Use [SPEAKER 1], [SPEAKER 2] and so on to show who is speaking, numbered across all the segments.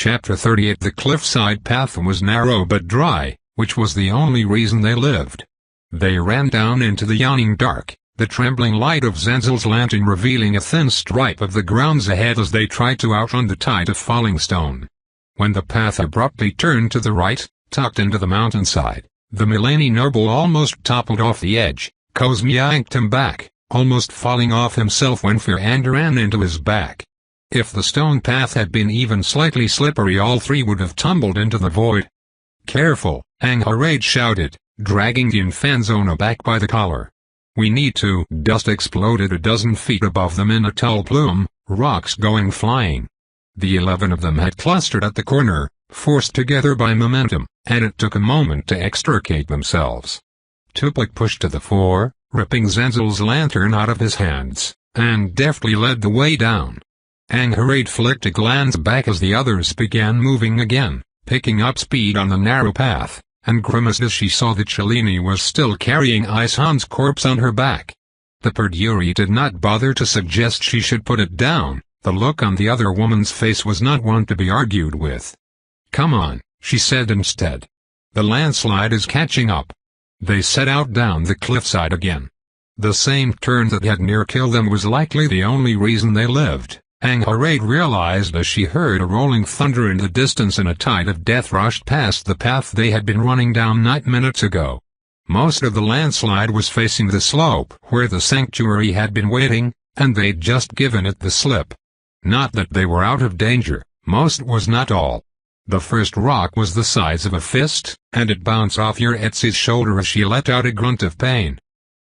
[SPEAKER 1] Chapter 38. The cliffside path was narrow but dry, which was the only reason they lived. They ran down into the yawning dark, the trembling light of Zenzel's lantern revealing a thin stripe of the grounds ahead as they tried to outrun the tide of falling stone. When the path abruptly turned to the right, tucked into the mountainside, the Milani noble almost toppled off the edge. Cosme yanked him back, almost falling off himself when fear ran into his back. If the stone path had been even slightly slippery, all three would have tumbled into the void. "Careful," Angharade shouted, dragging the Infanzona back by the collar. "We need to." Dust exploded a dozen feet above them in a tall plume, rocks going flying. The 11 of them had clustered at the corner, forced together by momentum, and it took a moment to extricate themselves. Tupac pushed to the fore, ripping Zenzel's lantern out of his hands, and deftly led the way down. Angharade flicked a glance back as the others began moving again, picking up speed on the narrow path, and grimaced as she saw that Cellini was still carrying Isan's corpse on her back. The Perduri did not bother to suggest she should put it down. The look on the other woman's face was not one to be argued with. "Come on," she said instead. "The landslide is catching up." They set out down the cliffside again. The same turn that had near killed them was likely the only reason they lived, Angharade realized as she heard a rolling thunder in the distance, and a tide of death rushed past the path they had been running down 9 minutes ago. Most of the landslide was facing the slope where the sanctuary had been waiting, and they'd just given it the slip. Not that they were out of danger, most was not all. The first rock was the size of a fist, and it bounced off your Etsy's shoulder as she let out a grunt of pain.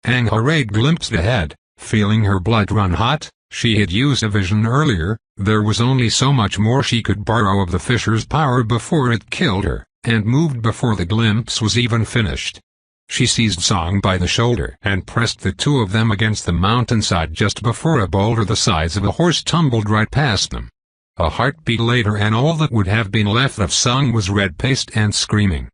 [SPEAKER 1] Angharade glimpsed ahead, feeling her blood run hot. She had used a vision earlier. There was only so much more she could borrow of the fisher's power before it killed her, and moved before the glimpse was even finished. She seized Song by the shoulder and pressed the two of them against the mountainside just before a boulder the size of a horse tumbled right past them. A heartbeat later and all that would have been left of Song was red-faced and screaming.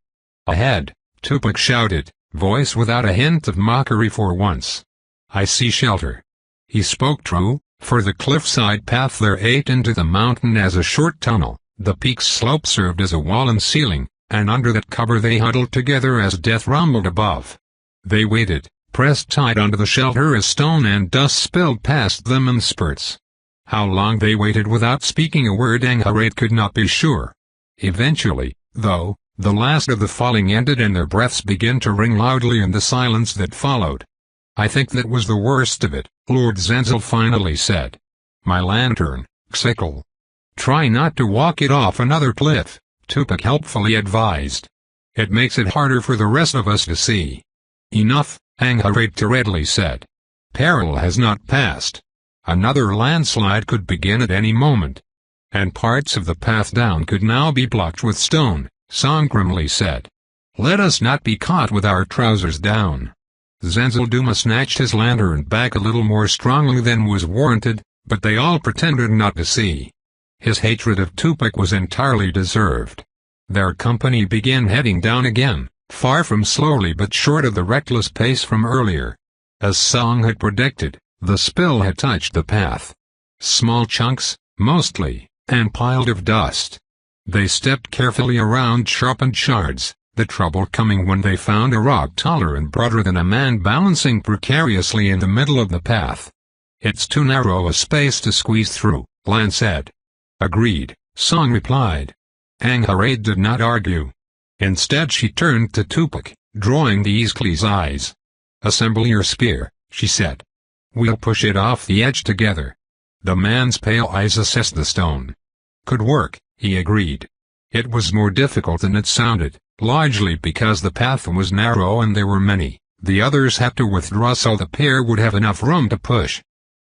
[SPEAKER 1] "Ahead," Tupac shouted, voice without a hint of mockery for once. "I see shelter." He spoke true, for the cliffside path there ate into the mountain as a short tunnel. The peak's slope served as a wall and ceiling, and under that cover they huddled together as death rumbled above. They waited, pressed tight onto the shelter as stone and dust spilled past them in spurts. How long they waited without speaking a word Angharade could not be sure. Eventually, though, the last of the falling ended and their breaths began to ring loudly in the silence that followed. "I think that was the worst of it," Lord Zenzel finally said. "My lantern, Xicle. Try not to walk it off another cliff," Tupac helpfully advised. "It makes it harder for the rest of us to see." "Enough," Angharade tiredly said. "Peril has not passed. Another landslide could begin at any moment. And parts of the path down could now be blocked with stone," Song grimly said. "Let us not be caught with our trousers down." Zenzel Duma snatched his lantern back a little more strongly than was warranted, but they all pretended not to see. His hatred of Tupac was entirely deserved. Their company began heading down again, far from slowly but short of the reckless pace from earlier. As Song had predicted, the spill had touched the path. Small chunks, mostly, and piled of dust. They stepped carefully around sharpened shards, the trouble coming when they found a rock taller and broader than a man balancing precariously in the middle of the path. "It's too narrow a space to squeeze through," Lan said. "Agreed," Song replied. Angharade did not argue. Instead she turned to Tupac, drawing the Iskli's eyes. "Assemble your spear," she said. "We'll push it off the edge together." The man's pale eyes assessed the stone. "Could work," he agreed. It was more difficult than it sounded, largely because the path was narrow and there were many. The others had to withdraw so the pair would have enough room to push.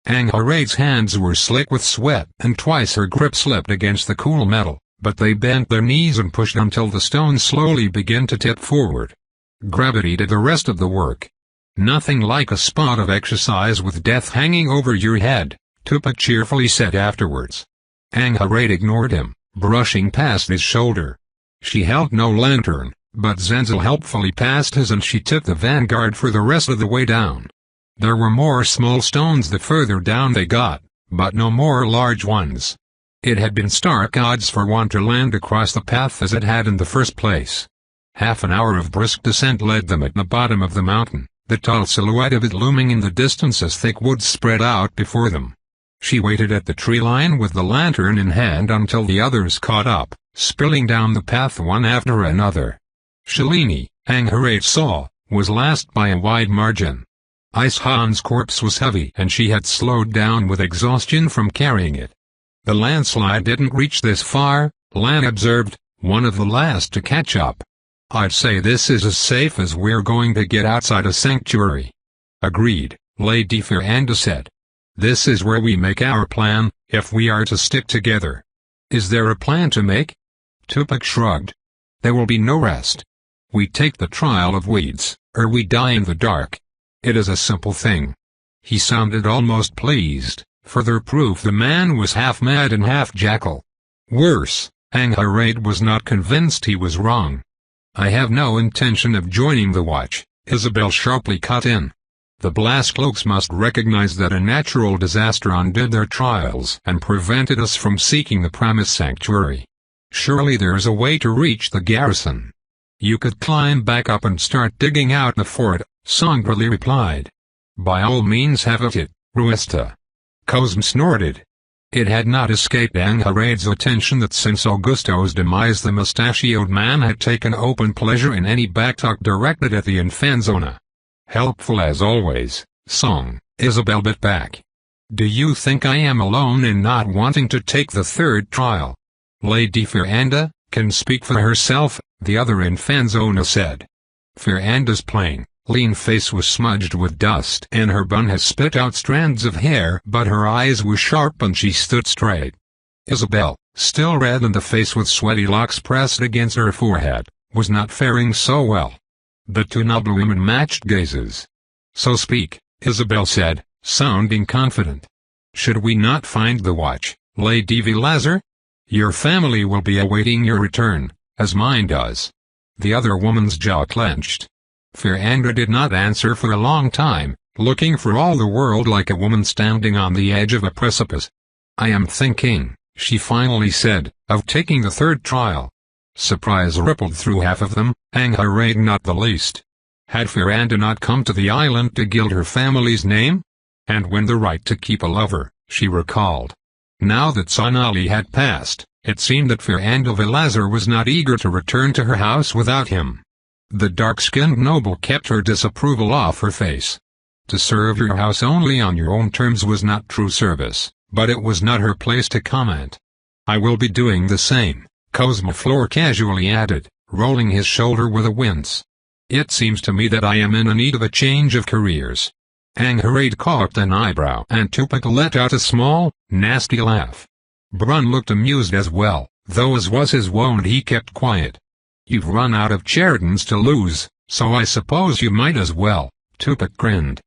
[SPEAKER 1] Angharade's hands were slick with sweat and twice her grip slipped against the cool metal, but they bent their knees and pushed until the stone slowly began to tip forward. Gravity did the rest of the work. "Nothing like a spot of exercise with death hanging over your head," Tupac cheerfully said afterwards. Angharade ignored him, brushing past his shoulder. She held no lantern, but Zenzel helpfully passed his and she took the vanguard for the rest of the way down. There were more small stones the further down they got, but no more large ones. It had been stark odds for one to land across the path as it had in the first place. Half an hour of brisk descent led them at the bottom of the mountain, the tall silhouette of it looming in the distance as thick woods spread out before them. She waited at the tree line with the lantern in hand until the others caught up, spilling down the path one after another. Shalini, Angharad saw, was last by a wide margin. Ishan's corpse was heavy and she had slowed down with exhaustion from carrying it. The landslide didn't reach this far, Lan observed, one of the last to catch up. I'd say this is as safe as we're going to get outside a sanctuary. Agreed, Lady Firanda said. This is where we make our plan, if we are to stick together. Is there a plan to make? Tupac shrugged. There will be no rest. We take the trial of weeds, or we die in the dark. It is a simple thing. He sounded almost pleased, further proof the man was half mad and half jackal. Worse, Angharad was not convinced he was wrong. I have no intention of joining the watch, Isabel sharply cut in. The Blaskloaks must recognize that a natural disaster undid their trials and prevented us from seeking the promised sanctuary. Surely there is a way to reach the garrison. You could climb back up and start digging out the fort, Sangrali replied. By all means have at it, Ruesta. Cosm snorted. It had not escaped Angharad's attention that since Augusto's demise the mustachioed man had taken open pleasure in any backtalk directed at the Infanzona. Helpful as always, Song, Isabel bit back. Do you think I am alone in not wanting to take the third trial? Lady Firanda can speak for herself, the other Infanzona said. Firanda's plain, lean face was smudged with dust and her bun had spit out strands of hair, but her eyes were sharp and she stood straight. Isabel, still red in the face with sweaty locks pressed against her forehead, was not faring so well. The two noble women matched gazes. So speak, Isabel said, sounding confident. Should we not find the watch, Lady Vilazar? Your family will be awaiting your return, as mine does. The other woman's jaw clenched. Firanda did not answer for a long time, looking for all the world like a woman standing on the edge of a precipice. I am thinking, she finally said, of taking the third trial. Surprise rippled through half of them, Angharad not the least. Had Firanda not come to the island to gild her family's name? And win the right to keep a lover, she recalled. Now that Sonali had passed, it seemed that Firanda Vilazar was not eager to return to her house without him. The dark-skinned noble kept her disapproval off her face. To serve your house only on your own terms was not true service, but it was not her place to comment. I will be doing the same, Cosmoflor casually added, rolling his shoulder with a wince. It seems to me that I am in need of a change of careers. Angharad cocked an eyebrow and Tupac let out a small, nasty laugh. Brun looked amused as well, though as was his wont he kept quiet. You've run out of Cheridans to lose, so I suppose you might as well, Tupac grinned.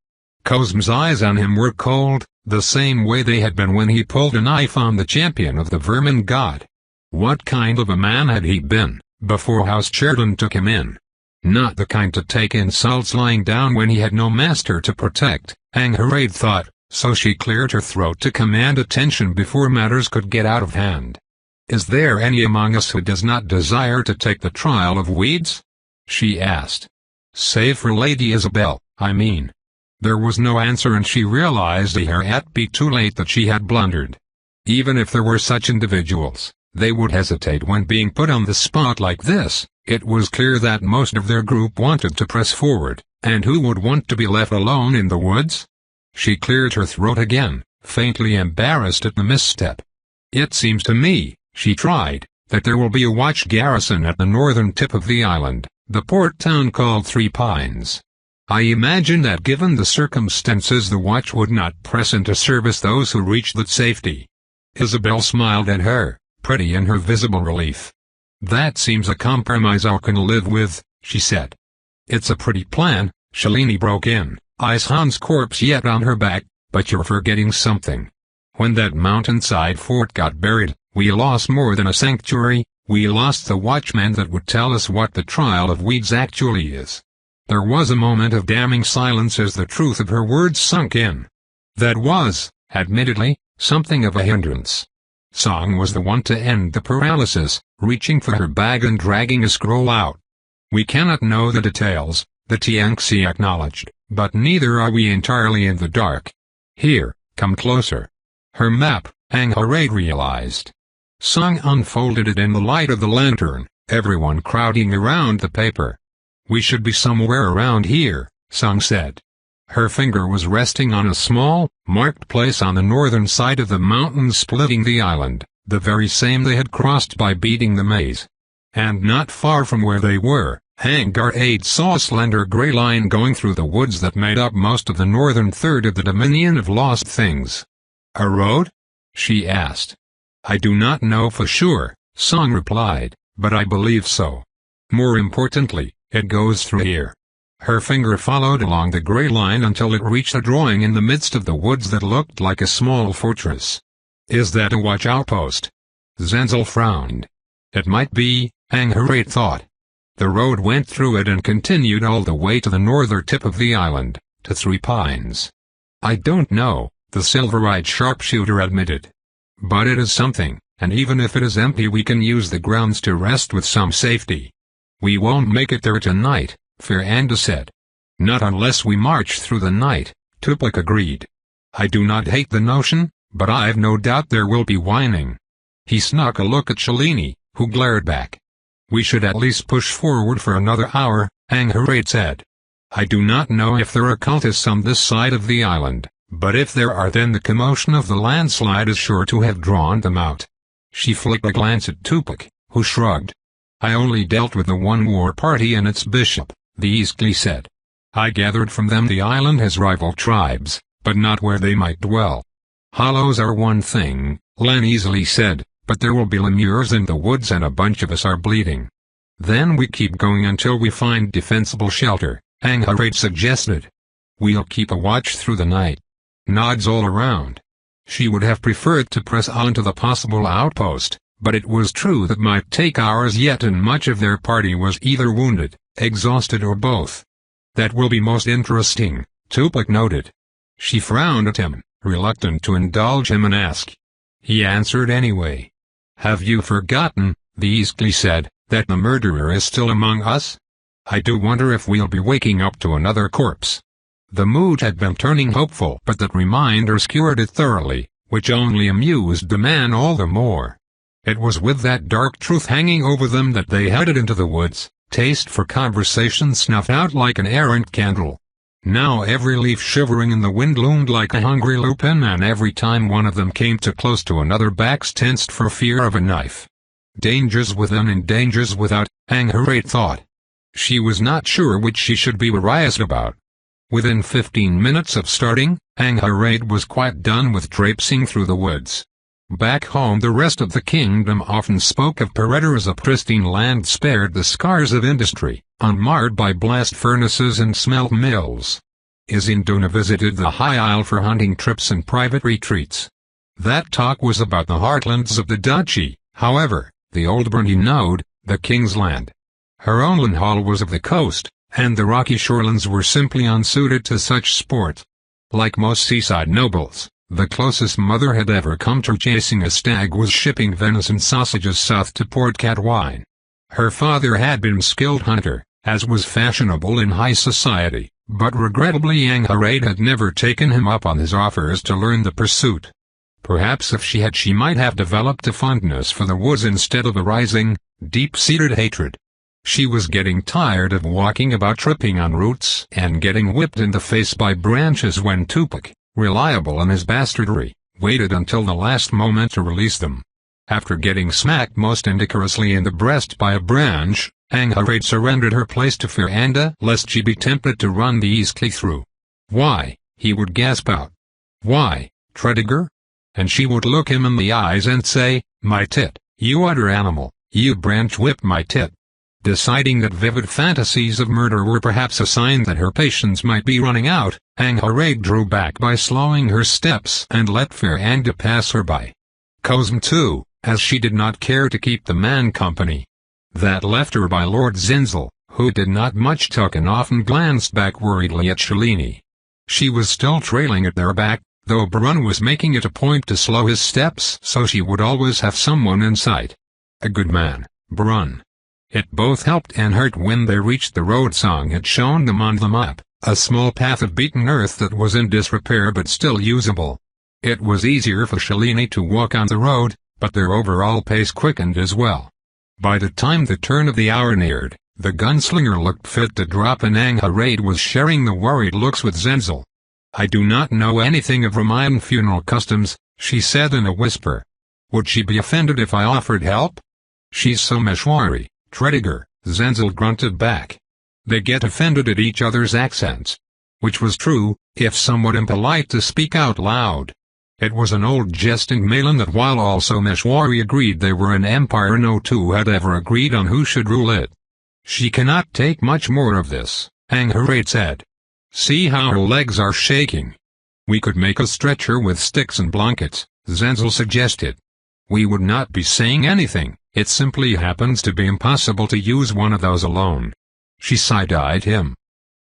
[SPEAKER 1] Cosm's eyes on him were cold, the same way they had been when he pulled a knife on the champion of the vermin god. What kind of a man had he been, before House Cheridan took him in? Not the kind to take insults lying down when he had no master to protect, Angharad thought, so she cleared her throat to command attention before matters could get out of hand. Is there any among us who does not desire to take the trial of weeds? She asked. Save for Lady Isabel, I mean. There was no answer and she realized ere it be too late that she had blundered. Even if there were such individuals, they would hesitate when being put on the spot like this. It was clear that most of their group wanted to press forward, and who would want to be left alone in the woods? She cleared her throat again, faintly embarrassed at the misstep. It seems to me, she tried, that there will be a watch garrison at the northern tip of the island, the port town called Three Pines. I imagine that given the circumstances the watch would not press into service those who reached that safety. Isabel smiled at her, pretty in her visible relief. That seems a compromise I can live with, she said. It's a pretty plan, Shalini broke in, Ishan's corpse yet on her back, but you're forgetting something. When that mountainside fort got buried, we lost more than a sanctuary, we lost the watchman that would tell us what the trial of weeds actually is. There was a moment of damning silence as the truth of her words sunk in. That was, admittedly, something of a hindrance. Song was the one to end the paralysis, reaching for her bag and dragging a scroll out. "We cannot know the details," the Tianxi acknowledged, "but neither are we entirely in the dark. Here, come closer." Her map, Angharade realized. Song unfolded it in the light of the lantern, everyone crowding around the paper. "We should be somewhere around here," Song said. Her finger was resting on a small, marked place on the northern side of the mountain splitting the island, the very same they had crossed by beating the maze. And not far from where they were, Angharade saw a slender gray line going through the woods that made up most of the northern third of the Dominion of Lost Things. "A road?" she asked. "I do not know for sure," Song replied, "but I believe so. More importantly, it goes through here." Her finger followed along the gray line until it reached a drawing in the midst of the woods that looked like a small fortress. "Is that a watch outpost?" Zenzel frowned. "It might be," Angharade thought. The road went through it and continued all the way to the northern tip of the island, to Three Pines. "I don't know," the silver-eyed sharpshooter admitted. "But it is something, and even if it is empty we can use the grounds to rest with some safety." "We won't make it there tonight," Feranda said. "Not unless we march through the night," Tupac agreed. "I do not hate the notion, but I've no doubt there will be whining." He snuck a look at Shalini, who glared back. "We should at least push forward for another hour," Angharade said. "I do not know if there are cultists on this side of the island, but if there are then the commotion of the landslide is sure to have drawn them out." She flicked a glance at Tupac, who shrugged. "I only dealt with the one war party and its bishop," the Eastli said. "I gathered from them the island has rival tribes, but not where they might dwell." "Hollows are one thing," Len easily said, "but there will be lemures in the woods and a bunch of us are bleeding." "Then we keep going until we find defensible shelter," Angharade suggested. "We'll keep a watch through the night." Nods all around. She would have preferred to press on to the possible outpost, but it was true that might take hours yet and much of their party was either wounded, exhausted or both. "That will be most interesting," Tupac noted. She frowned at him, reluctant to indulge him and ask. He answered anyway. "Have you forgotten," the Eastli said, "that the murderer is still among us? I do wonder if we'll be waking up to another corpse." The mood had been turning hopeful, but that reminder skewered it thoroughly, which only amused the man all the more. It was with that dark truth hanging over them that they headed into the woods, taste for conversation snuffed out like an errant candle. Now every leaf shivering in the wind loomed like a hungry lupin, and every time one of them came too close to another backs tensed for fear of a knife. Dangers within and dangers without, Angharade thought. She was not sure which she should be worried about. Within 15 minutes of starting, Angharade was quite done with traipsing through the woods. Back home the rest of the kingdom often spoke of Pereira as a pristine land spared the scars of industry, unmarred by blast furnaces and smelt mills. Izinduna visited the High Isle for hunting trips and private retreats. That talk was about the heartlands of the duchy, however, the old Bernese node, the king's land. Her own hall was of the coast, and the rocky shorelands were simply unsuited to such sport. Like most seaside nobles, the closest mother had ever come to chasing a stag was shipping venison sausages south to Port Cadwine. Her father had been a skilled hunter, as was fashionable in high society, but regrettably Angharade had never taken him up on his offers to learn the pursuit. Perhaps if she had she might have developed a fondness for the woods instead of a rising, deep-seated hatred. She was getting tired of walking about tripping on roots and getting whipped in the face by branches when Tupac, reliable in his bastardry, waited until the last moment to release them. After getting smacked most indecorously in the breast by a branch, Angharade surrendered her place to Feranda lest she be tempted to run the Eastli through. "Why?" he would gasp out. "Why, Tredegar?" And she would look him in the eyes and say, "My tit, you utter animal, you branch whip my tit." Deciding that vivid fantasies of murder were perhaps a sign that her patience might be running out, Angharade drew back by slowing her steps and let Feranda pass her by. Cosm too, as she did not care to keep the man company. That left her by Lord Zinzel, who did not much talk and often glanced back worriedly at Shalini. She was still trailing at their back, though Brun was making it a point to slow his steps so she would always have someone in sight. A good man, Brun. It both helped and hurt when they reached the road Song had shown them on the map, a small path of beaten earth that was in disrepair but still usable. It was easier for Shalini to walk on the road, but their overall pace quickened as well. By the time the turn of the hour neared, the gunslinger looked fit to drop and Angharad was sharing the worried looks with Zenzel. "I do not know anything of Ramayan funeral customs," she said in a whisper. "Would she be offended if I offered help?" "She's so Meshwari, Tredegar," Zenzel grunted back. They get offended at each other's accents. Which was true, if somewhat impolite to speak out loud. It was an old jest in Malin that while also Meshwari agreed they were an empire, no two had ever agreed on who should rule it. "She cannot take much more of this," Angharad said. "See how her legs are shaking." "We could make a stretcher with sticks and blankets," Zenzel suggested. "We would not be saying anything, it simply happens to be impossible to use one of those alone." She side-eyed him.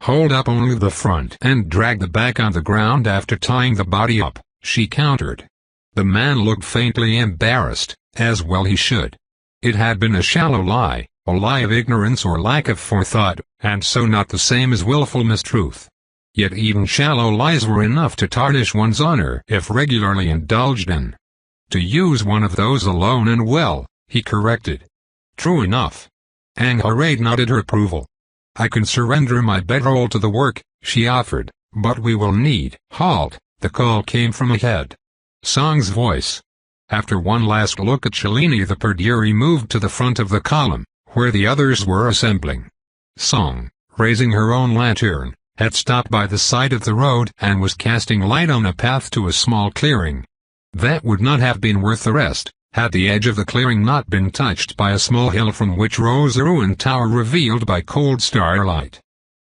[SPEAKER 1] "Hold up only the front and drag the back on the ground after tying the body up," she countered. The man looked faintly embarrassed, as well he should. It had been a shallow lie, a lie of ignorance or lack of forethought, and so not the same as willful mistruth. Yet even shallow lies were enough to tarnish one's honor if regularly indulged in. "To use one of those alone and well," he corrected. "True enough." Angharad nodded her approval. "I can surrender my bedroll to the work," she offered, "but we will need—" Halt! The call came from ahead. Song's voice. After one last look at Shalini, the Perduri moved to the front of the column, where the others were assembling. Song, raising her own lantern, had stopped by the side of the road and was casting light on a path to a small clearing. That would not have been worth the rest, had the edge of the clearing not been touched by a small hill from which rose a ruined tower revealed by cold starlight.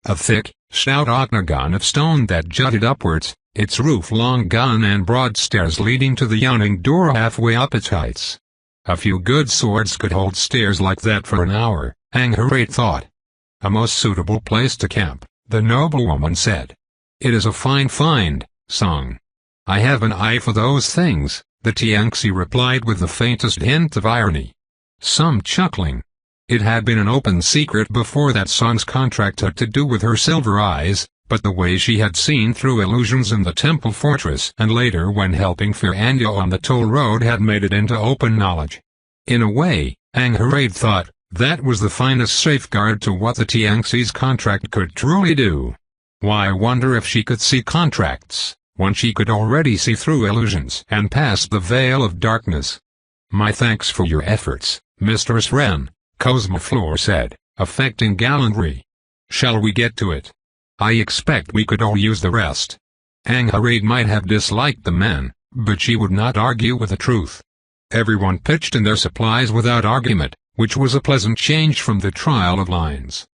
[SPEAKER 1] A thick, stout octagon of stone that jutted upwards, its roof long gone and broad stairs leading to the yawning door halfway up its heights. A few good swords could hold stairs like that for an hour, Angharad thought. "A most suitable place to camp," the noblewoman said. "It is a fine find, Song." "I have an eye for those things," the Tiangsi replied with the faintest hint of irony. Some chuckling. It had been an open secret before that Song's contract had to do with her silver eyes, but the way she had seen through illusions in the temple fortress and later when helping Firandya on the toll road had made it into open knowledge. In a way, Angharad thought, that was the finest safeguard to what the Tiangsi's contract could truly do. Why wonder if she could see contracts, when she could already see through illusions and past the veil of darkness? "My thanks for your efforts, Mistress Wren," Cosmo Fleur said, affecting gallantry. "Shall we get to it? I expect we could all use the rest." Angharad might have disliked the man, but she would not argue with the truth. Everyone pitched in their supplies without argument, which was a pleasant change from the trial of lines.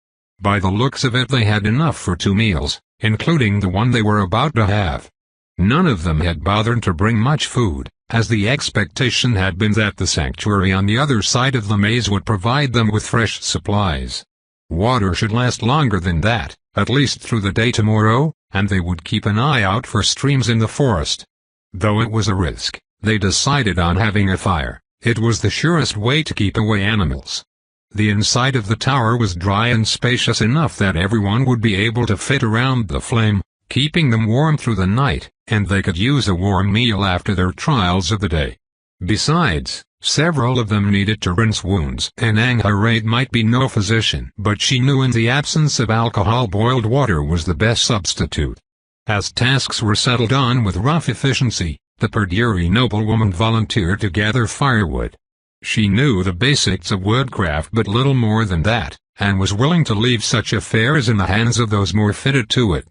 [SPEAKER 1] By the looks of it they had enough for 2 meals, including the one they were about to have. None of them had bothered to bring much food, as the expectation had been that the sanctuary on the other side of the maze would provide them with fresh supplies. Water should last longer than that, at least through the day tomorrow, and they would keep an eye out for streams in the forest. Though it was a risk, they decided on having a fire. It was the surest way to keep away animals. The inside of the tower was dry and spacious enough that everyone would be able to fit around the flame, keeping them warm through the night, and they could use a warm meal after their trials of the day. Besides, several of them needed to rinse wounds, and Angharad might be no physician, but she knew in the absence of alcohol boiled water was the best substitute. As tasks were settled on with rough efficiency, the Perduri noblewoman volunteered to gather firewood. She knew the basics of woodcraft but little more than that, and was willing to leave such affairs in the hands of those more fitted to it.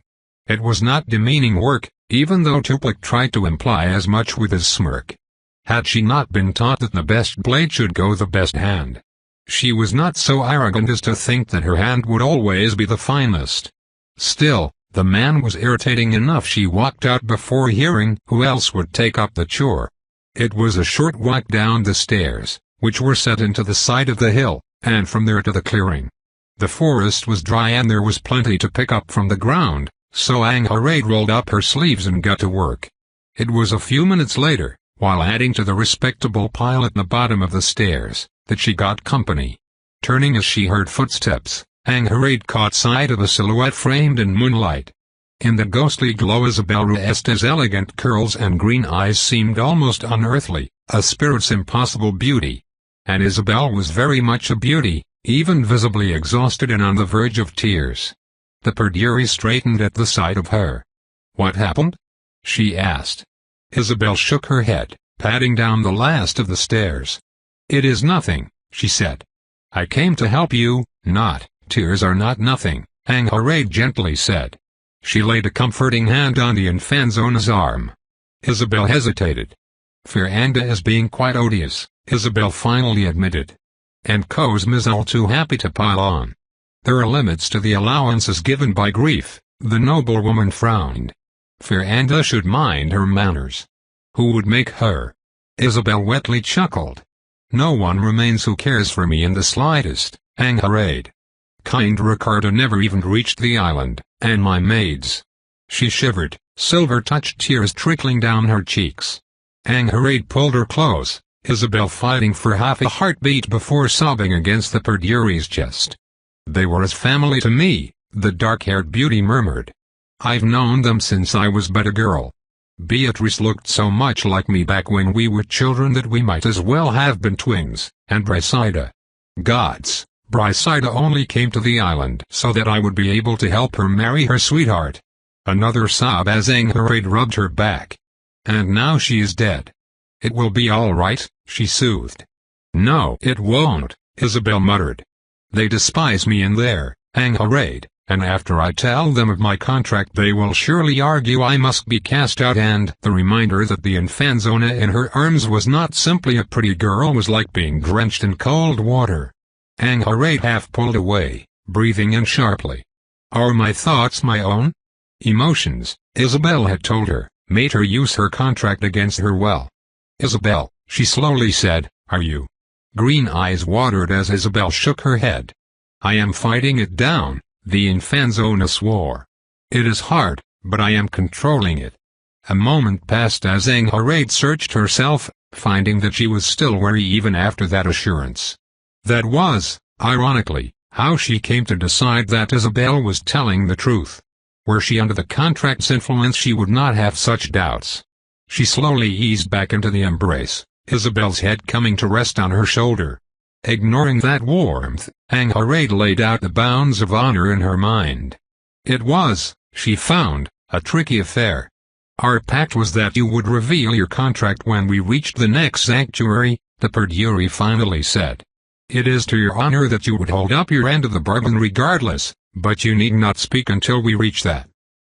[SPEAKER 1] It was not demeaning work, even though Tuplak tried to imply as much with his smirk. Had she not been taught that the best blade should go the best hand? She was not so arrogant as to think that her hand would always be the finest. Still, the man was irritating enough. She walked out before hearing who else would take up the chore. It was a short walk down the stairs, which were set into the side of the hill, and from there to the clearing. The forest was dry and there was plenty to pick up from the ground, so Angharad rolled up her sleeves and got to work. It was a few minutes later, while adding to the respectable pile at the bottom of the stairs, that she got company. Turning as she heard footsteps, Angharade caught sight of a silhouette framed in moonlight. In the ghostly glow, Isabel Ruesta's elegant curls and green eyes seemed almost unearthly, a spirit's impossible beauty. And Isabel was very much a beauty, even visibly exhausted and on the verge of tears. The Perdurri straightened at the sight of her. "What happened?" she asked. Isabel shook her head, patting down the last of the stairs. "It is nothing," she said. "I came to help you, not." "Tears are not nothing," Angharade gently said. She laid a comforting hand on the Infanzona's arm. Isabel hesitated. "Firanda is being quite odious," Isabel finally admitted. "And Cosme is all too happy to pile on. There are limits to the allowances given by grief." The noblewoman frowned. "Firanda should mind her manners." "Who would make her?" Isabel wetly chuckled. "No one remains who cares for me in the slightest, Angharade. Kind Ricardo never even reached the island, and my maids." She shivered, silver-touched tears trickling down her cheeks. Angharade pulled her close, Isabel fighting for half a heartbeat before sobbing against the Perdurri's chest. "They were as family to me," the dark-haired beauty murmured. "I've known them since I was but a girl. Beatrice looked so much like me back when we were children that we might as well have been twins, and Briseida. Gods, Briseida only came to the island so that I would be able to help her marry her sweetheart." Another sob as Angharade rubbed her back. "And now she is dead. It will be all right," she soothed. "No, it won't," Isabel muttered. "They despise me in there, Angharade, and after I tell them of my contract they will surely argue I must be cast out, and the reminder that the Infanzona in her arms was not simply a pretty girl was like being drenched in cold water." Angharade half pulled away, breathing in sharply. "Are my thoughts my own?" Emotions, Isabel had told her, made her use her contract against her will. "Isabel," she slowly said, "are you?" Green eyes watered as Isabel shook her head. "I am fighting it down," the Infanzona swore. "It is hard, but I am controlling it." A moment passed as Angharade searched herself, finding that she was still wary even after that assurance. That was, ironically, how she came to decide that Isabel was telling the truth. Were she under the contract's influence she would not have such doubts. She slowly eased back into the embrace, Isabel's head coming to rest on her shoulder. Ignoring that warmth, Angharade laid out the bounds of honor in her mind. It was, she found, a tricky affair. "Our pact was that you would reveal your contract when we reached the next sanctuary," the Perdurri finally said. "It is to your honor that you would hold up your end of the bargain regardless, but you need not speak until we reach that."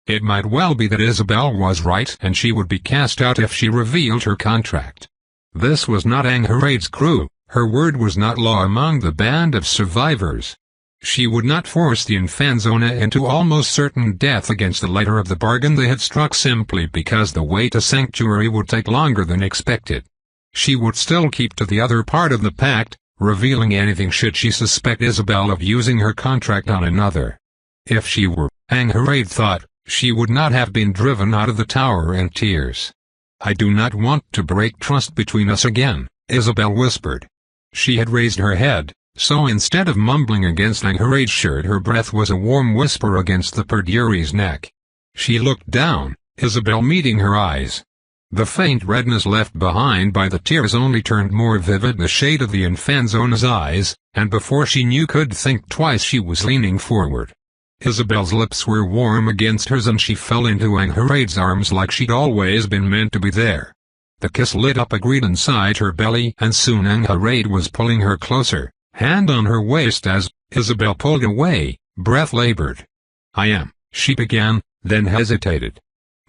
[SPEAKER 1] It might well be that Isabel was right and she would be cast out if she revealed her contract. This was not Angharade's crew, her word was not law among the band of survivors. She would not force the Infanzona into almost certain death against the letter of the bargain they had struck simply because the way to sanctuary would take longer than expected. She would still keep to the other part of the pact, revealing anything should she suspect Isabel of using her contract on another. If she were, Angharade thought, she would not have been driven out of the tower in tears. "I do not want to break trust between us again," Isabel whispered. She had raised her head, so instead of mumbling against Angharade's shirt her breath was a warm whisper against the Perdurri's neck. She looked down, Isabel meeting her eyes. The faint redness left behind by the tears only turned more vivid the shade of the Infanzona's eyes, and before she knew could think twice she was leaning forward. Isabel's lips were warm against hers and she fell into Angharade's arms like she'd always been meant to be there. The kiss lit up a greed inside her belly and soon Angharade was pulling her closer, hand on her waist as Isabel pulled away, breath labored. "I am," she began, then hesitated.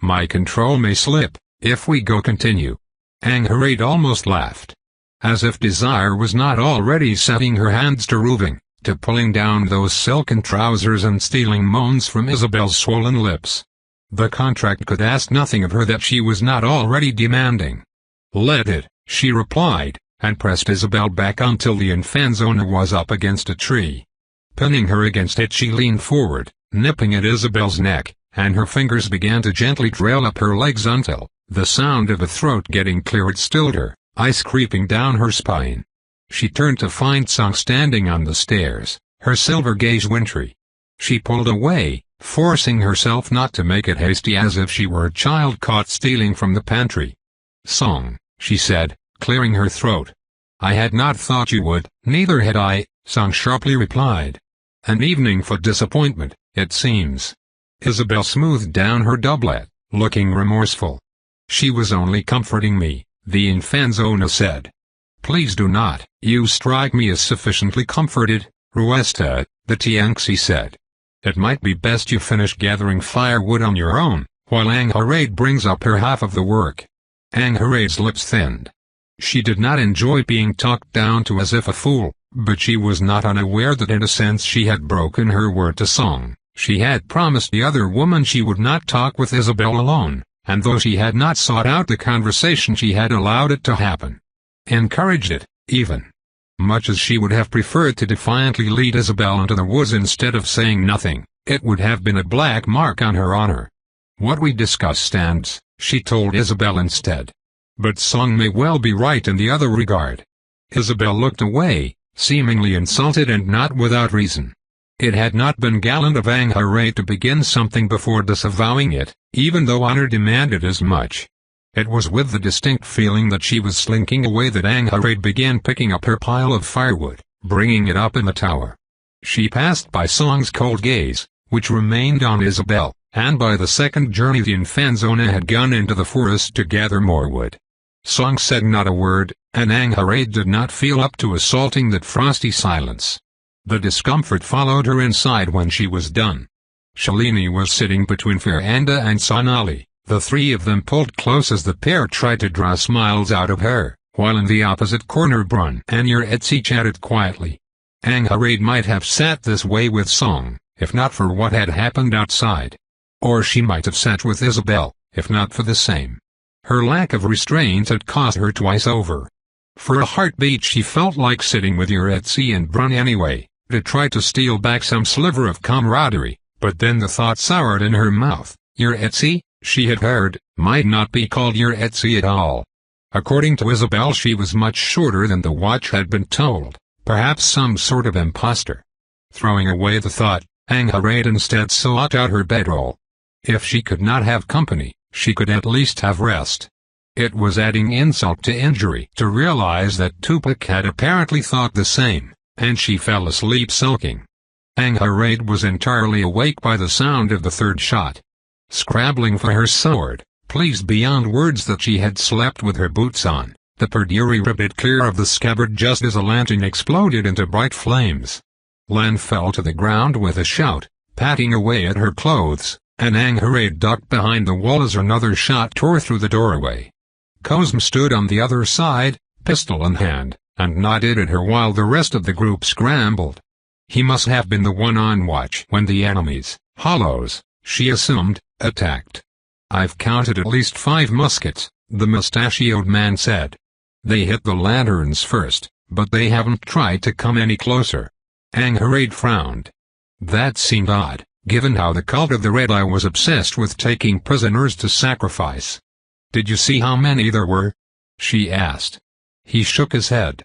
[SPEAKER 1] "My control may slip if we go continue." Angharade almost laughed. As if desire was not already setting her hands to roving, to pulling down those silken trousers and stealing moans from Isabel's swollen lips. The contract could ask nothing of her that she was not already demanding. "Let it," she replied, and pressed Isabel back until the Infanzona was up against a tree. Pinning her against it she leaned forward, nipping at Isabel's neck, and her fingers began to gently trail up her legs until, The sound of a throat getting cleared stilled her, ice creeping down her spine. She turned to find Song standing on the stairs, her silver gaze wintry. She pulled away, forcing herself not to make it hasty as if she were a child caught stealing from the pantry. "Song," she said, clearing her throat. "I had not thought you would." "Neither had I," Song sharply replied. "An evening for disappointment, it seems." Isabel smoothed down her doublet, looking remorseful. "She was only comforting me," the Infanzona said. "Please do not. You strike me as sufficiently comforted, Ruesta," the Tianxi said. "It might be best you finish gathering firewood on your own, while Angharade brings up her half of the work." Angharade's lips thinned. She did not enjoy being talked down to as if a fool, but she was not unaware that in a sense she had broken her word to Song. She had promised the other woman she would not talk with Isabel alone, and though she had not sought out the conversation she had allowed it to happen. Encouraged it, even. Much as she would have preferred to defiantly lead Isabel into the woods instead of saying nothing, it would have been a black mark on her honor. "What we discuss stands," she told Isabel instead. "But Song may well be right in the other regard." Isabel looked away, seemingly insulted and not without reason. It had not been gallant of Angharade to begin something before disavowing it, even though honor demanded as much. It was with the distinct feeling that she was slinking away that Angharade began picking up her pile of firewood, bringing it up in the tower. She passed by Song's cold gaze, which remained on Isabel, and by the second journey the Infanzona had gone into the forest to gather more wood. Song said not a word, and Angharade did not feel up to assaulting that frosty silence. The discomfort followed her inside when she was done. Shalini was sitting between Feranda and Sonali. The three of them pulled close as the pair tried to draw smiles out of her, while in the opposite corner Brun and Yuretsi chatted quietly. Angharade might have sat this way with Song, if not for what had happened outside. Or she might have sat with Isabel, if not for the same. Her lack of restraint had cost her twice over. For a heartbeat she felt like sitting with Yuretsi and Brun anyway, to try to steal back some sliver of camaraderie, but then the thought soured in her mouth. Yuretsi, she had heard, might not be called Yuretsi at all. According to Isabel she was much shorter than the watch had been told, perhaps some sort of imposter. Throwing away the thought, Angharade instead sought out her bedroll. If she could not have company, she could at least have rest. It was adding insult to injury to realize that Tupac had apparently thought the same, and she fell asleep sulking. Angharade was entirely awake by the sound of the third shot. Scrabbling for her sword, pleased beyond words that she had slept with her boots on, the Perduri ripped it clear of the scabbard just as a lantern exploded into bright flames. Lan fell to the ground with a shout, patting away at her clothes, and Angharade ducked behind the wall as another shot tore through the doorway. Cosm stood on the other side, pistol in hand, and nodded at her while the rest of the group scrambled. He must have been the one on watch when the enemies, hollows, she assumed, attacked. "I've counted at least 5 muskets," the mustachioed man said. "They hit the lanterns first, but they haven't tried to come any closer." Angharade frowned. That seemed odd, given how the cult of the Red Eye was obsessed with taking prisoners to sacrifice. "Did you see how many there were?" she asked. He shook his head.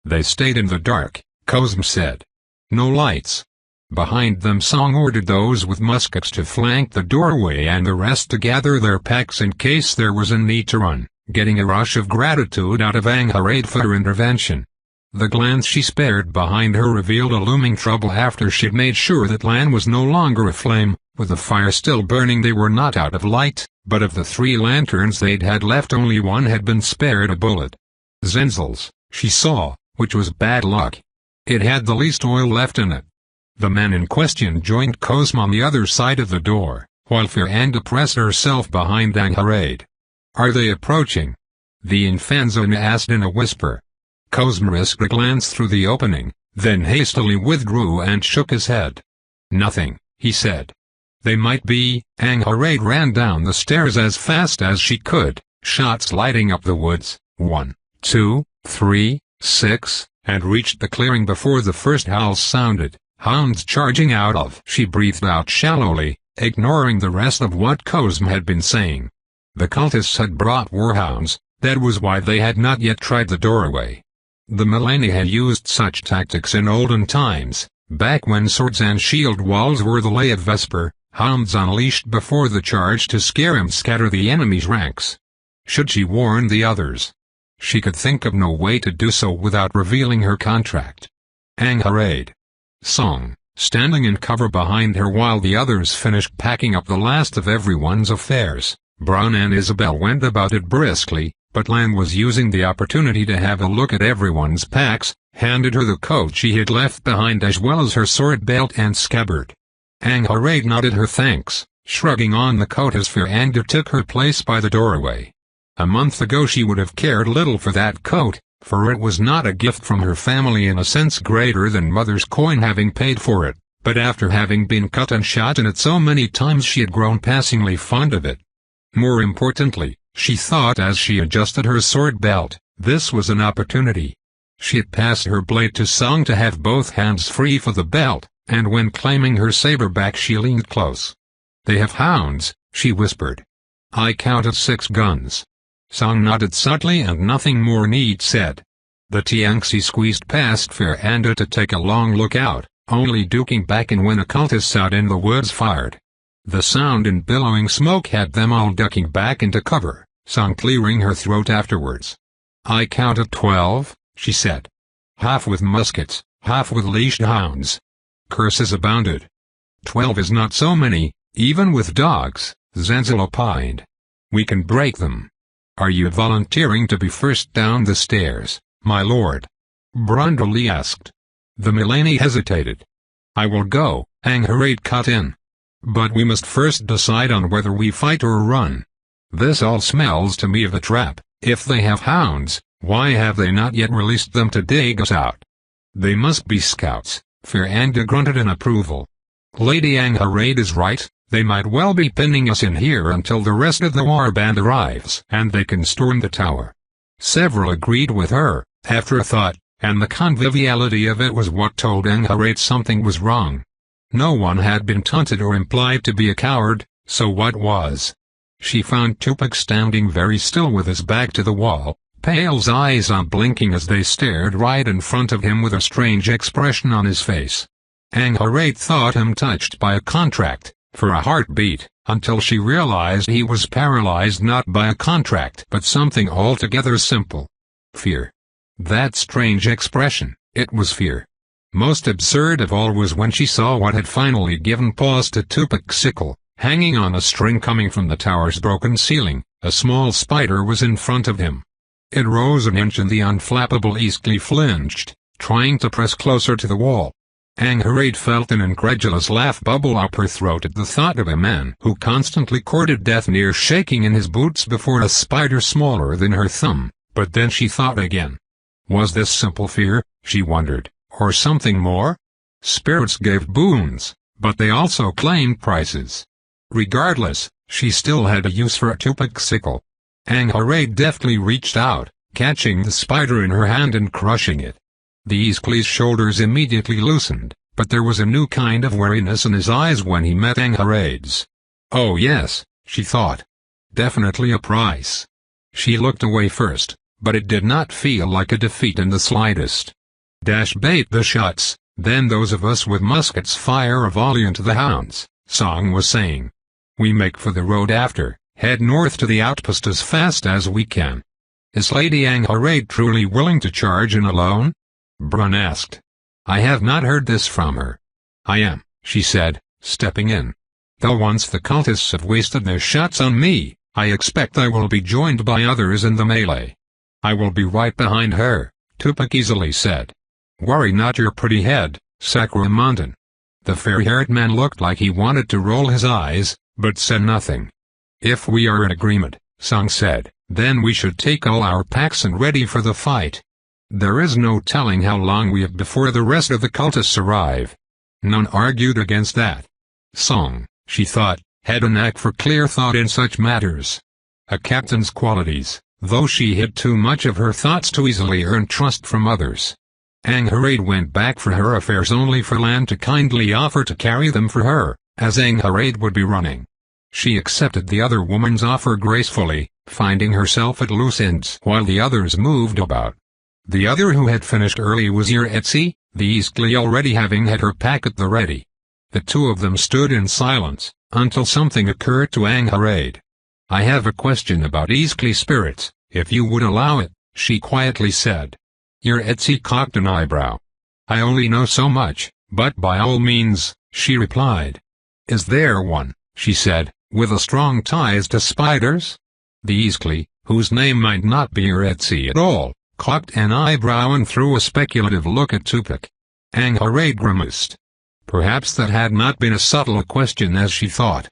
[SPEAKER 1] "They stayed in the dark," Cosm said. "No lights." Behind them Song ordered those with muskets to flank the doorway and the rest to gather their packs in case there was a need to run, getting a rush of gratitude out of Angharade for her intervention. The glance she spared behind her revealed a looming trouble after she'd made sure that Lan was no longer aflame. With the fire still burning they were not out of light, but of the 3 lanterns they'd had left only one had been spared a bullet. Zenzel's, she saw, which was bad luck. It had the least oil left in it. The man in question joined Cosm on the other side of the door, while Feranda pressed herself behind Angharade. "Are they approaching?" the Infanzona asked in a whisper. Cosm risked a glance through the opening, then hastily withdrew and shook his head. "Nothing," he said. "They might be." Angharade ran down the stairs as fast as she could, shots lighting up the woods, 1, 2, 3, 6, and reached the clearing before the first howls sounded. "Hounds charging out of," she breathed out shallowly, ignoring the rest of what Cosm had been saying. The cultists had brought warhounds, that was why they had not yet tried the doorway. The Milani had used such tactics in olden times, back when swords and shield walls were the lay of Vesper, hounds unleashed before the charge to scare and scatter the enemy's ranks. Should she warn the others? She could think of no way to do so without revealing her contract. Angharad. Song, standing in cover behind her while the others finished packing up the last of everyone's affairs, Brown and Isabel went about it briskly, but Lan was using the opportunity to have a look at everyone's packs, handed her the coat she had left behind as well as her sword belt and scabbard. Angharad nodded her thanks, shrugging on the coat as Firanda took her place by the doorway. A month ago she would have cared little for that coat, for it was not a gift from her family in a sense greater than mother's coin having paid for it, but after having been cut and shot in it so many times she had grown passingly fond of it. More importantly, she thought as she adjusted her sword belt, this was an opportunity. She had passed her blade to Song to have both hands free for the belt, and when claiming her saber back she leaned close. "They have hounds," she whispered. "I counted 6 guns." Song nodded subtly and nothing more need said. The Tiangsi squeezed past Firanda to take a long look out, only duking back in when a cultist out in the woods fired. The sound and billowing smoke had them all ducking back into cover, Song clearing her throat afterwards. "I counted 12, she said. "Half with muskets, half with leashed hounds." Curses abounded. 12 is not so many, even with dogs, Zenzel opined. "We can break them. Are you volunteering to be first down the stairs, my lord?" Brundley asked. The Milani hesitated. "I will go," Angharad cut in. "But we must first decide on whether we fight or run. This all smells to me of a trap. If they have hounds, why have they not yet released them to dig us out?" "They must be scouts," Firanda grunted in approval. "Lady Angharad is right, they might well be pinning us in here until the rest of the warband arrives and they can storm the tower." Several agreed with her, after a thought, and the conviviality of it was what told Angharad something was wrong. No one had been taunted or implied to be a coward, so what was? She found Tupac standing very still with his back to the wall, Pale's eyes unblinking as they stared right in front of him with a strange expression on his face. Angharad thought him touched by a contract, for a heartbeat, until she realized he was paralyzed not by a contract but something altogether simple. Fear. That strange expression, it was fear. Most absurd of all was when she saw what had finally given pause to Tupac's sickle, hanging on a string coming from the tower's broken ceiling. A small spider was in front of him. It rose an inch and the unflappable Eastleigh flinched, trying to press closer to the wall. Angharad felt an incredulous laugh bubble up her throat at the thought of a man who constantly courted death near shaking in his boots before a spider smaller than her thumb, but then she thought again. Was this simple fear, she wondered, or something more? Spirits gave boons, but they also claimed prices. Regardless, she still had a use for a Tupac sickle. Angharad deftly reached out, catching the spider in her hand and crushing it. The Eastleigh's shoulders immediately loosened, but there was a new kind of wariness in his eyes when he met Angharad's. Oh yes, she thought. Definitely a price. She looked away first, but it did not feel like a defeat in the slightest. Bait the shots, then those of us with muskets fire a volley into the hounds, Song was saying. We make for the road after, head north to the outpost as fast as we can. Is Lady Angharad truly willing to charge in alone? Brun asked. I have not heard this from her. I am, she said, stepping in. Though once the cultists have wasted their shots on me, I expect I will be joined by others in the melee. I will be right behind her, Tupac easily said. Worry not your pretty head, Sacramontan. The fair-haired man looked like he wanted to roll his eyes, but said nothing. If we are in agreement, Song said, then we should take all our packs and ready for the fight. There is no telling how long we have before the rest of the cultists arrive. None argued against that. Song, she thought, had a knack for clear thought in such matters. A captain's qualities, though she hid too much of her thoughts to easily earn trust from others. Angharad went back for her affairs only for Lan to kindly offer to carry them for her, as Angharad would be running. She accepted the other woman's offer gracefully, finding herself at loose ends while the others moved about. The other who had finished early was Etsy, the Eastleigh already having had her pack at the ready. The two of them stood in silence, until something occurred to Angharad. "I have a question about Eastleigh spirits, if you would allow it," she quietly said. Etsy cocked an eyebrow. "I only know so much, but by all means," she replied. "Is there one," she said, "with a strong ties to spiders?" The Eastleigh, whose name might not be Etsy at all, cocked an eyebrow and threw a speculative look at Tupac. Angharad grimaced. Perhaps that had not been as subtle a question as she thought.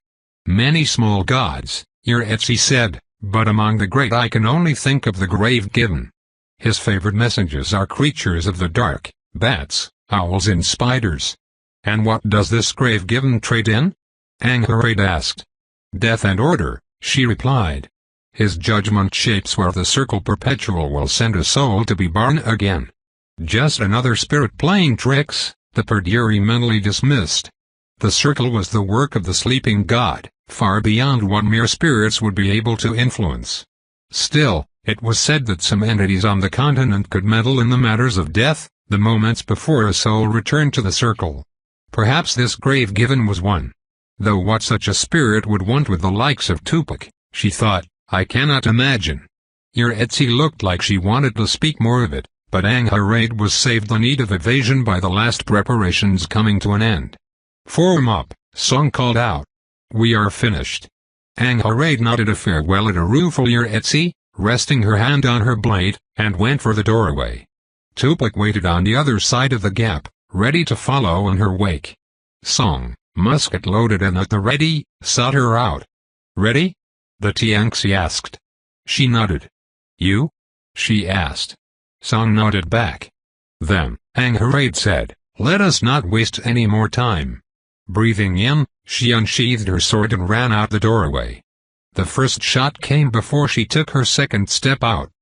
[SPEAKER 1] "Many small gods," Etsy said, "but among the great I can only think of the grave given. His favorite messengers are creatures of the dark, bats, owls and spiders." "And what does this grave given trade in?" Angharad asked. "Death and order," she replied. "His judgment shapes where the circle perpetual will send a soul to be born again." "Just another spirit playing tricks," the Perdiri mentally dismissed. The circle was the work of the sleeping god, far beyond what mere spirits would be able to influence. Still, it was said that some entities on the continent could meddle in the matters of death, the moments before a soul returned to the circle. Perhaps this grave given was one. Though what such a spirit would want with the likes of Tupac, she thought, I cannot imagine. Etsy looked like she wanted to speak more of it, but Angharad was saved the need of evasion by the last preparations coming to an end. "Form up," Song called out. "We are finished." Angharad nodded a farewell at a rueful Etsy, resting her hand on her blade, and went for the doorway. Tupac waited on the other side of the gap, ready to follow in her wake. Song, musket loaded and at the ready, sought her out. "Ready?" the Tianxi asked. She nodded. "You?" she asked. Song nodded back. Then, Angharad said, "Let us not waste any more time." Breathing in, she unsheathed her sword and ran out the doorway. The first shot came before she took her second step out.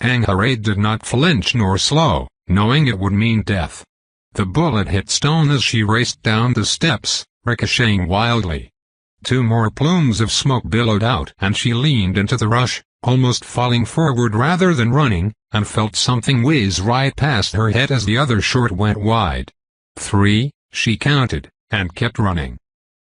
[SPEAKER 1] Angharad did not flinch nor slow, knowing it would mean death. The bullet hit stone as she raced down the steps, ricocheting wildly. Two more plumes of smoke billowed out and she leaned into the rush, almost falling forward rather than running, and felt something whiz right past her head as the other shot went wide. 3, she counted, and kept running.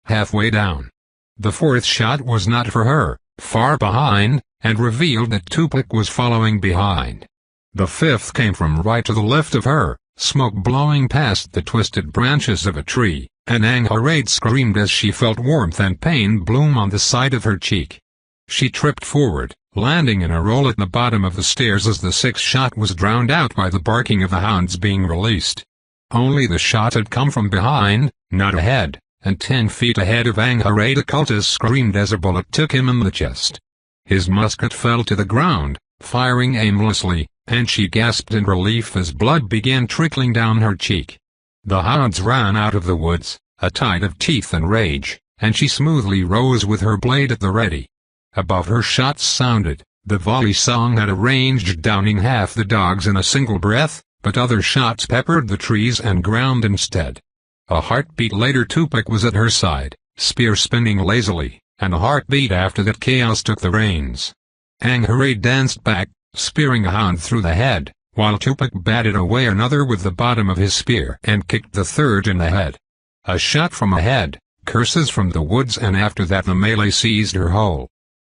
[SPEAKER 1] Halfway down. The fourth shot was not for her, far behind, and revealed that Tupac was following behind. The fifth came from right to the left of her, smoke blowing past the twisted branches of a tree, and Angharad screamed as she felt warmth and pain bloom on the side of her cheek. She tripped forward, landing in a roll at the bottom of the stairs as the sixth shot was drowned out by the barking of the hounds being released. Only the shot had come from behind, not ahead, and 10 feet ahead of Angharad a cultist screamed as a bullet took him in the chest. His musket fell to the ground, firing aimlessly, and she gasped in relief as blood began trickling down her cheek. The hounds ran out of the woods, a tide of teeth and rage, and she smoothly rose with her blade at the ready. Above her shots sounded, the volley Song had arranged downing half the dogs in a single breath, but other shots peppered the trees and ground instead. A heartbeat later Tupac was at her side, spear spinning lazily, and a heartbeat after that chaos took the reins. Angharad danced back, spearing a hound through the head, while Tupac batted away another with the bottom of his spear and kicked the third in the head. A shot from ahead, curses from the woods, and after that the melee seized her whole.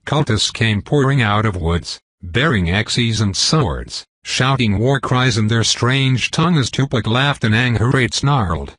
[SPEAKER 1] Cultists came pouring out of woods, bearing axes and swords, shouting war cries in their strange tongue as Tupac laughed and Angharad snarled.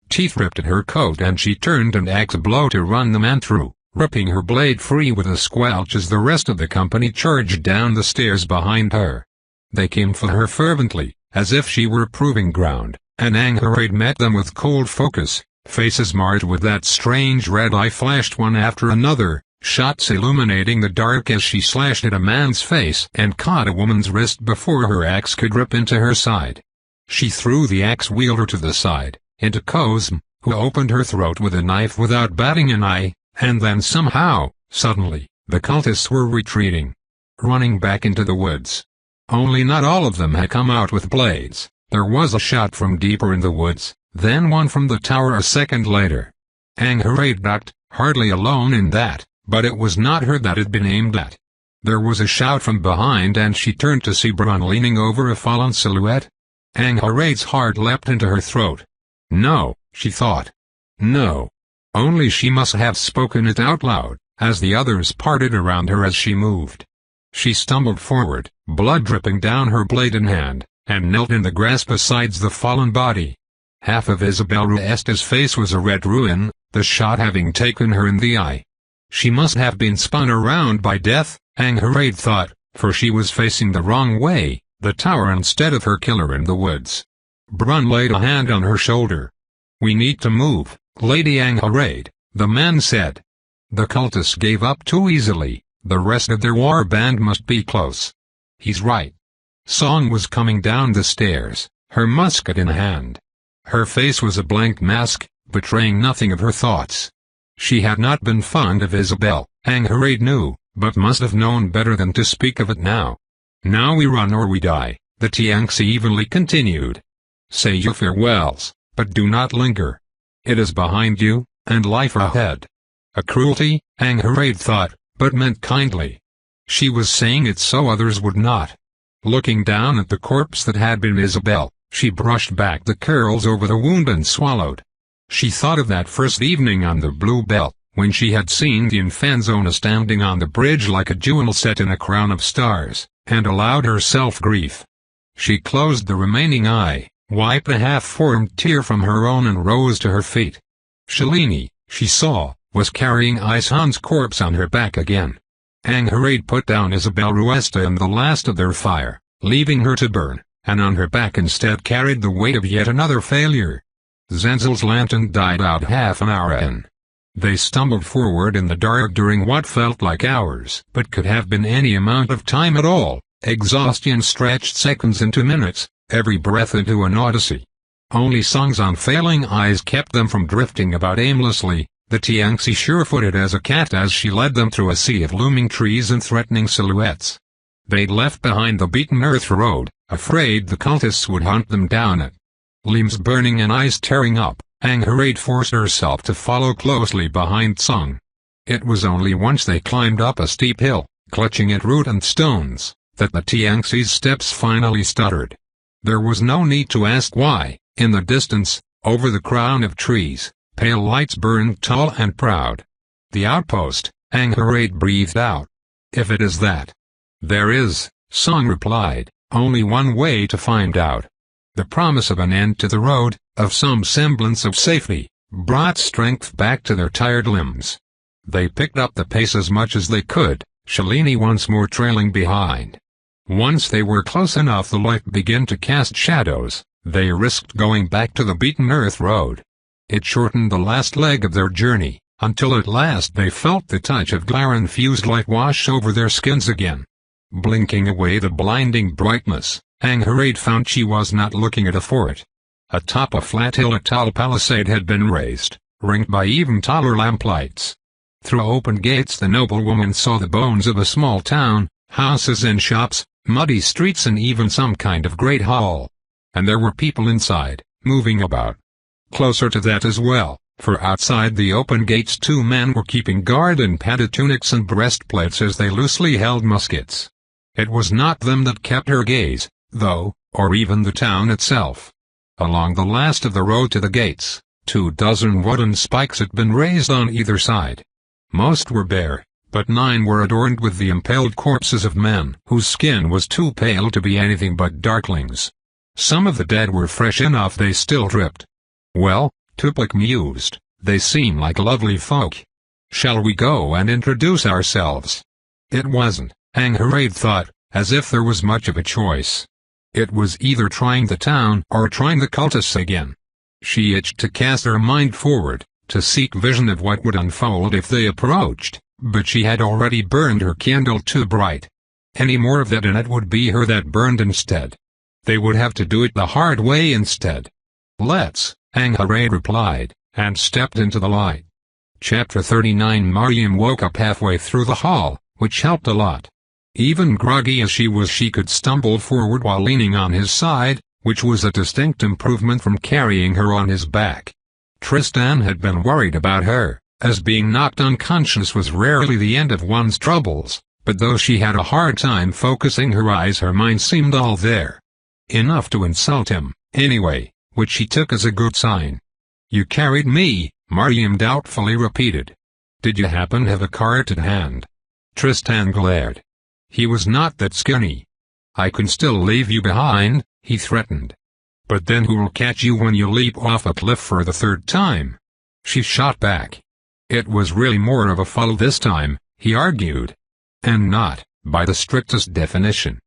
[SPEAKER 1] Teeth ripped at her coat and she turned an axe blow to run the man through, ripping her blade free with a squelch as the rest of the company charged down the stairs behind her. They came for her fervently, as if she were proving ground, and Angharad met them with cold focus, faces marred with that strange red eye flashed one after another, shots illuminating the dark as she slashed at a man's face and caught a woman's wrist before her axe could rip into her side. She threw the axe wielder to the side, into Cosm, who opened her throat with a knife without batting an eye, and then somehow, suddenly, the cultists were retreating. Running back into the woods. Only not all of them had come out with blades. There was a shot from deeper in the woods, then one from the tower a second later. Angharad ducked, hardly alone in that, but it was not her that had been aimed at. There was a shout from behind and she turned to see Brun leaning over a fallen silhouette. Angharay's heart leapt into her throat. No, she thought. No. Only she must have spoken it out loud, as the others parted around her as she moved. She stumbled forward, blood dripping down her blade in hand, and knelt in the grass beside the fallen body. Half of Isabel Ruesta's face was a red ruin, the shot having taken her in the eye. She must have been spun around by death, Angharay thought, for she was facing the wrong way, the tower instead of her killer in the woods. Brun laid a hand on her shoulder. We need to move, Lady Angharay, the man said. The cultists gave up too easily, the rest of their war band must be close. He's right. Song was coming down the stairs, her musket in hand. Her face was a blank mask, betraying nothing of her thoughts. She had not been fond of Isabel, Angharay knew, but must have known better than to speak of it now. Now we run or we die, the Tianxi evenly continued. Say your farewells, but do not linger. It is behind you, and life ahead. A cruelty, Angharay thought, but meant kindly. She was saying it so others would not. Looking down at the corpse that had been Isabel, she brushed back the curls over the wound and swallowed. She thought of that first evening on the Blue Bell, when she had seen the Infanzona standing on the bridge like a jewel set in a crown of stars, and allowed herself grief. She closed the remaining eye, wiped a half-formed tear from her own and rose to her feet. Shalini, she saw, was carrying Isan's corpse on her back again. Angharay put down Isabel Ruesta in the last of their fire, leaving her to burn, and on her back instead carried the weight of yet another failure. Zenzel's lantern died out half an hour in. They stumbled forward in the dark during what felt like hours but could have been any amount of time at all. Exhaustion stretched seconds into minutes, every breath into an odyssey. Only Song's unfailing eyes kept them from drifting about aimlessly, the Tianxi sure-footed as a cat as she led them through a sea of looming trees and threatening silhouettes. They'd left behind the beaten earth road, afraid the cultists would hunt them down it. Limbs burning and eyes tearing up, Angharay forced herself to follow closely behind Song. It was only once they climbed up a steep hill, clutching at root and stones, that the Tianxi's steps finally stuttered. There was no need to ask why. In the distance, over the crown of trees, pale lights burned tall and proud. The outpost, Angharay breathed out. If it is that. There is, Song replied, only one way to find out. The promise of an end to the road, of some semblance of safety, brought strength back to their tired limbs. They picked up the pace as much as they could, Shalini once more trailing behind. Once they were close enough the light began to cast shadows, they risked going back to the beaten earth road. It shortened the last leg of their journey, until at last they felt the touch of glare-infused light wash over their skins again. Blinking away the blinding brightness, Angharay found she was not looking at a fort. Atop a flat hill a tall palisade had been raised, ringed by even taller lamplights. Through open gates the noblewoman saw the bones of a small town, houses and shops, muddy streets and even some kind of great hall. And there were people inside, moving about. Closer to that as well, for outside the open gates 2 men were keeping guard in padded tunics and breastplates as they loosely held muskets. It was not them that kept her gaze, though, or even the town itself. Along the last of the road to the gates, 24 wooden spikes had been raised on either side. Most were bare, but 9 were adorned with the impaled corpses of men whose skin was too pale to be anything but darklings. Some of the dead were fresh enough they still dripped. Well, Tupac mused, they seem like lovely folk. Shall we go and introduce ourselves? It wasn't, Angharay thought, as if there was much of a choice. It was either trying the town or trying the cultists again. She itched to cast her mind forward, to seek vision of what would unfold if they approached, but she had already burned her candle too bright. Any more of that and it would be her that burned instead. They would have to do it the hard way instead. Let's, Angharay replied, and stepped into the light. Chapter 39 Mariam woke up halfway through the hall, which helped a lot. Even groggy as she was she could stumble forward while leaning on his side, which was a distinct improvement from carrying her on his back. Tristan had been worried about her, as being knocked unconscious was rarely the end of one's troubles, but though she had a hard time focusing her eyes, her mind seemed all there. Enough to insult him, anyway, which he took as a good sign. "You carried me," Mariam doubtfully repeated. "Did you happen to have a cart at hand?" Tristan glared. He was not that skinny. "I can still leave you behind," he threatened. "But then who'll catch you when you leap off a cliff for the third time?" She shot back. It was really more of a fall this time, he argued. "And not, by the strictest definition,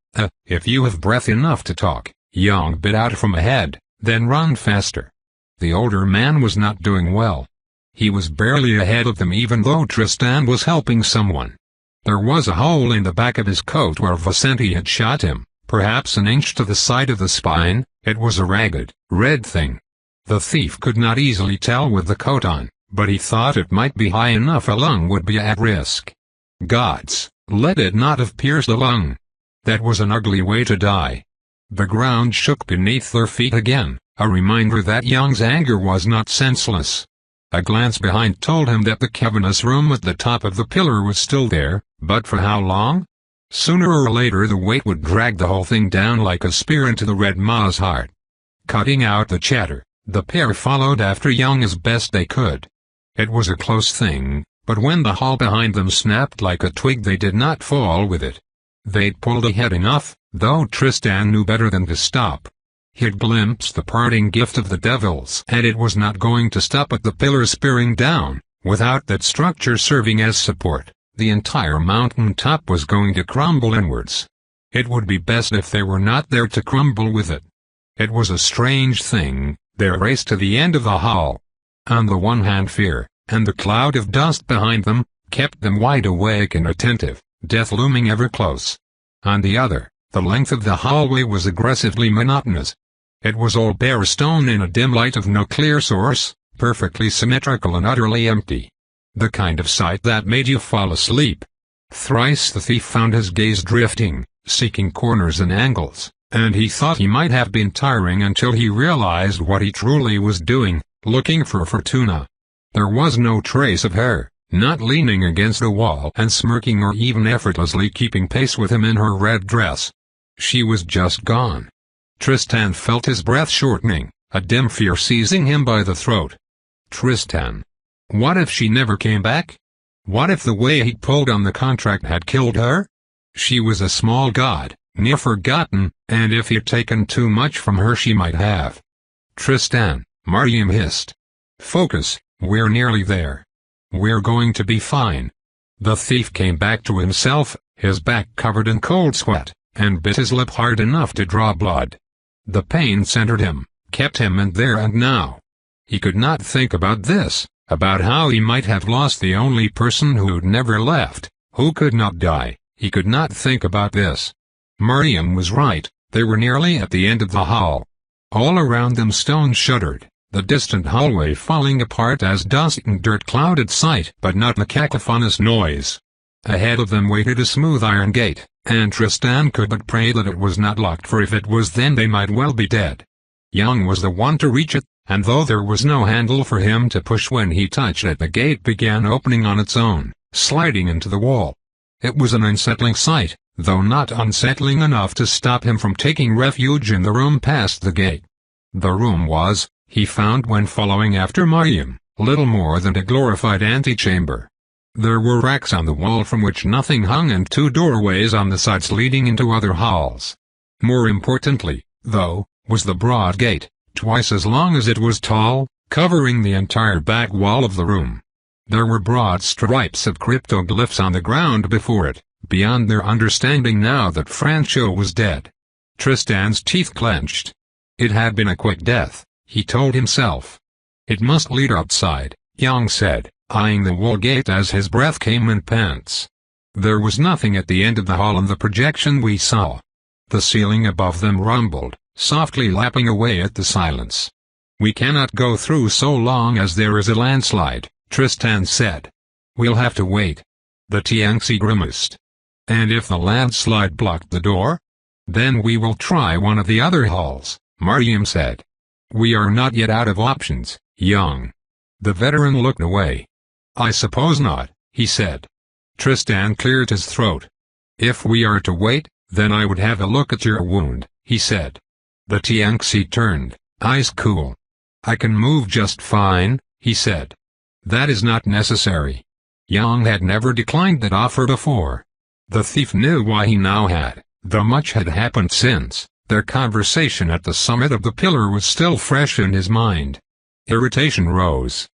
[SPEAKER 1] if you have breath enough to talk," Young bit out from ahead, "then run faster." The older man was not doing well. He was barely ahead of them even though Tristan was helping someone. There was a hole in the back of his coat where Vicente had shot him, perhaps an inch to the side of the spine. It was a ragged, red thing. The thief could not easily tell with the coat on, but he thought it might be high enough a lung would be at risk. Gods, let it not have pierced a lung. That was an ugly way to die. The ground shook beneath their feet again, a reminder that Young's anger was not senseless. A glance behind told him that the cavernous room at the top of the pillar was still there, but for how long? Sooner or later the weight would drag the whole thing down like a spear into the red maw's heart. Cutting out the chatter, the pair followed after Young as best they could. It was a close thing, but when the hall behind them snapped like a twig they did not fall with it. They'd pulled ahead enough, though Tristan knew better than to stop. He'd glimpsed the parting gift of the devils, and it was not going to stop at the pillar spearing down. Without that structure serving as support, the entire mountain top was going to crumble inwards. It would be best if they were not there to crumble with it. It was a strange thing, their race to the end of the hall. On the one hand fear, and the cloud of dust behind them, kept them wide awake and attentive, death looming ever close. On the other, the length of the hallway was aggressively monotonous. It was all bare stone in a dim light of no clear source, perfectly symmetrical and utterly empty. The kind of sight that made you fall asleep. Thrice the thief found his gaze drifting, seeking corners and angles, and he thought he might have been tiring until he realized what he truly was doing, looking for Fortuna. There was no trace of her, not leaning against the wall and smirking or even effortlessly keeping pace with him in her red dress. She was just gone. Tristan felt his breath shortening, a dim fear seizing him by the throat. Tristan. What if she never came back? What if the way he'd pulled on the contract had killed her? She was a small god, near forgotten, and if he'd taken too much from her she might have. Tristan, Mariam hissed. Focus, we're nearly there. We're going to be fine. The thief came back to himself, his back covered in cold sweat, and bit his lip hard enough to draw blood. The pain centered him, kept him in there and now. He could not think about this, about how he might have lost the only person who'd never left, who could not die. He could not think about this. Mariam was right, they were nearly at the end of the hall. All around them stone shuddered, the distant hallway falling apart as dust and dirt clouded sight, but not the cacophonous noise. Ahead of them waited a smooth iron gate, and Tristan could but pray that it was not locked, for if it was then they might well be dead. Young was the one to reach it, and though there was no handle for him to push when he touched it, the gate began opening on its own, sliding into the wall. It was an unsettling sight, though not unsettling enough to stop him from taking refuge in the room past the gate. The room was, he found when following after Mariam, little more than a glorified antechamber. There were racks on the wall from which nothing hung and 2 doorways on the sides leading into other halls. More importantly, though, was the broad gate, twice as long as it was tall, covering the entire back wall of the room. There were broad stripes of cryptoglyphs on the ground before it, beyond their understanding now that Francho was dead. Tristan's teeth clenched. It had been a quick death, he told himself. It must lead outside, Young said, eyeing the wall gate as his breath came in pants. There was nothing at the end of the hall in the projection we saw. The ceiling above them rumbled, softly lapping away at the silence. We cannot go through so long as there is a landslide, Tristan said. We'll have to wait. The Tiangsi grimaced. And if the landslide blocked the door? Then we will try one of the other halls, Mariam said. We are not yet out of options, Young. The veteran looked away. "I suppose not," he said. Tristan cleared his throat. "If we are to wait, then I would have a look at your wound," he said. The Tianxi turned, eyes cool. "I can move just fine," he said. "That is not necessary." Yang had never declined that offer before. The thief knew why he now had, though much had happened since. Their conversation at the summit of the pillar was still fresh in his mind. Irritation rose.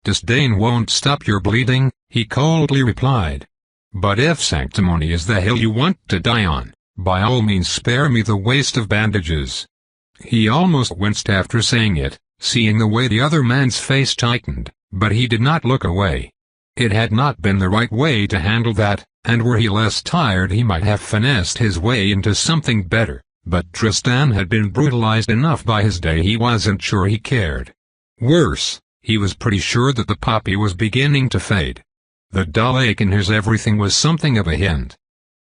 [SPEAKER 1] "Disdain won't stop your bleeding," he coldly replied. "But if sanctimony is the hill you want to die on, by all means spare me the waste of bandages." He almost winced after saying it, seeing the way the other man's face tightened, but he did not look away. It had not been the right way to handle that, and were he less tired he might have finessed his way into something better, but Tristan had been brutalized enough by his day he wasn't sure he cared. Worse, he was pretty sure that the poppy was beginning to fade. The dull ache in his everything was something of a hint.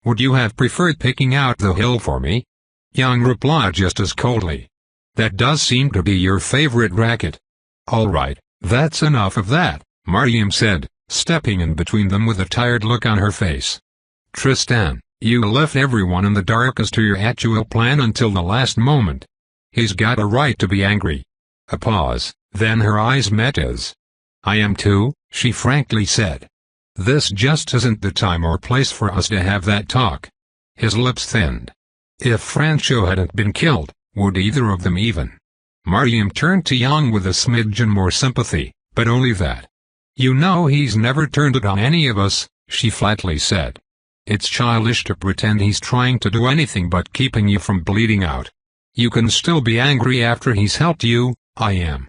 [SPEAKER 1] "Would you have preferred picking out the hill for me?" Yang replied just as coldly. "That does seem to be your favorite racket." "All right, that's enough of that," Mariam said, stepping in between them with a tired look on her face. "Tristan, you left everyone in the dark as to your actual plan until the last moment. He's got a right to be angry." A pause, then her eyes met his. "I am too," she frankly said. "This just isn't the time or place for us to have that talk." His lips thinned. If Franco hadn't been killed, would either of them even? Mariam turned to Yang with a smidgen more sympathy, but only that. "You know he's never turned it on any of us," she flatly said. "It's childish to pretend he's trying to do anything but keeping you from bleeding out. You can still be angry after he's helped you." "I am."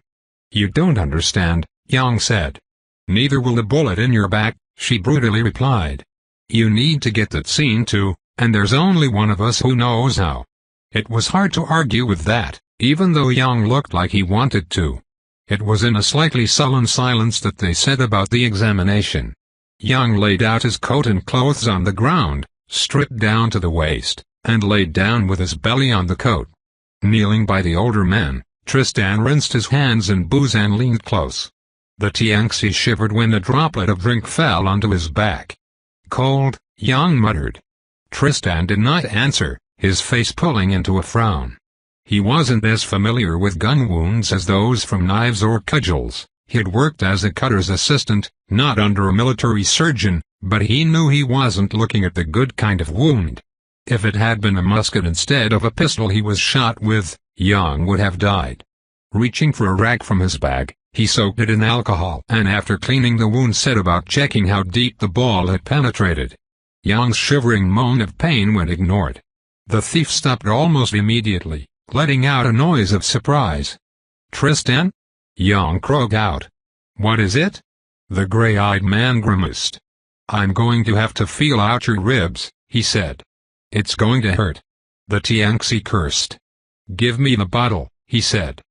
[SPEAKER 1] "You don't understand," Yang said. "Neither will the bullet in your back," she brutally replied. "You need to get that scene too, and there's only one of us who knows how." It was hard to argue with that, even though Yang looked like he wanted to. It was in a slightly sullen silence that they said about the examination. Yang laid out his coat and clothes on the ground, stripped down to the waist, and laid down with his belly on the coat. Kneeling by the older man, Tristan rinsed his hands in booze and leaned close. The Tianxi shivered when a droplet of drink fell onto his back. "Cold," Yang muttered. Tristan did not answer, his face pulling into a frown. He wasn't as familiar with gun wounds as those from knives or cudgels. He'd worked as a cutter's assistant, not under a military surgeon, but he knew he wasn't looking at the good kind of wound. If it had been a musket instead of a pistol he was shot with, Yang would have died. Reaching for a rag from his bag, he soaked it in alcohol and after cleaning the wound set about checking how deep the ball had penetrated. Yang's shivering moan of pain went ignored. The thief stopped almost immediately, letting out a noise of surprise. "Tristan?" Yang croaked out. "What is it?" The gray-eyed man grimaced. "I'm going to have to feel out your ribs," he said. "It's going to hurt." The Tianxi cursed. "Give me the bottle," he said.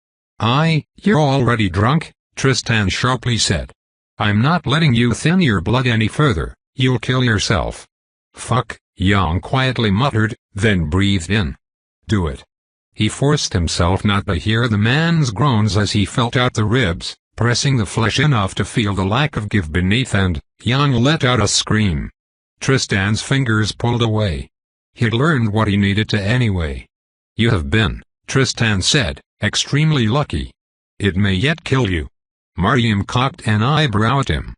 [SPEAKER 1] You're already drunk," Tristan sharply said. "I'm not letting you thin your blood any further, you'll kill yourself." "Fuck," Yang quietly muttered, then breathed in. "Do it." He forced himself not to hear the man's groans as he felt out the ribs, pressing the flesh enough to feel the lack of give beneath and, Yang let out a scream. Tristan's fingers pulled away. He'd learned what he needed to anyway. "You have been," Tristan said, "extremely lucky. It may yet kill you." Mariam cocked an eyebrow at him.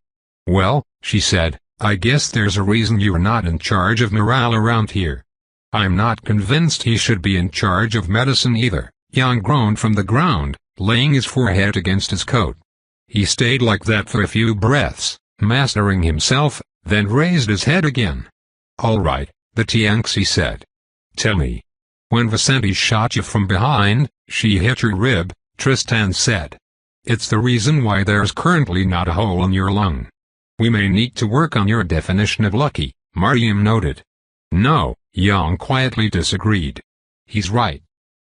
[SPEAKER 1] "Well," she said, "I guess there's a reason you're not in charge of morale around here." "I'm not convinced he should be in charge of medicine either," Yang groaned from the ground, laying his forehead against his coat. He stayed like that for a few breaths, mastering himself, then raised his head again. "All right," the Tianxi said. "Tell me. When Vicente shot you from behind, she hit your rib," Tristan said. "It's the reason why there's currently not a hole in your lung." "We may need to work on your definition of lucky," Mariam noted. "No," Yang quietly disagreed. "He's right.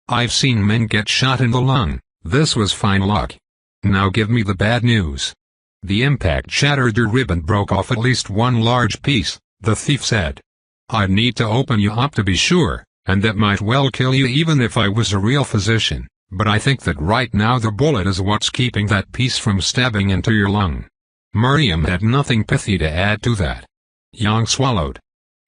[SPEAKER 1] I've seen men get shot in the lung, this was fine luck. Now give me the bad news." "The impact shattered your rib and broke off at least one large piece," the thief said. "I'd need to open you up to be sure, and that might well kill you even if I was a real physician, but I think that right now the bullet is what's keeping that piece from stabbing into your lung." Mariam had nothing pithy to add to that. Yang swallowed.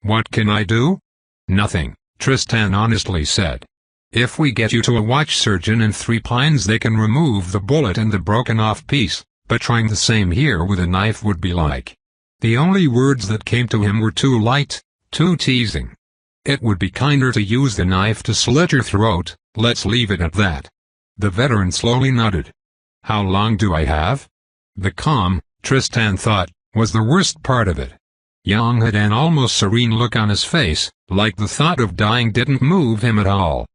[SPEAKER 1] "What can I do?" "Nothing," Tristan honestly said. "If we get you to a watch surgeon in Three Pines, they can remove the bullet and the broken-off piece, but trying the same here with a knife would be like..." The only words that came to him were too light, too teasing. "It would be kinder to use the knife to slit your throat, let's leave it at that." The veteran slowly nodded. "How long do I have?" The calm, Tristan thought, was the worst part of it. Yang had an almost serene look on his face, like the thought of dying didn't move him at all.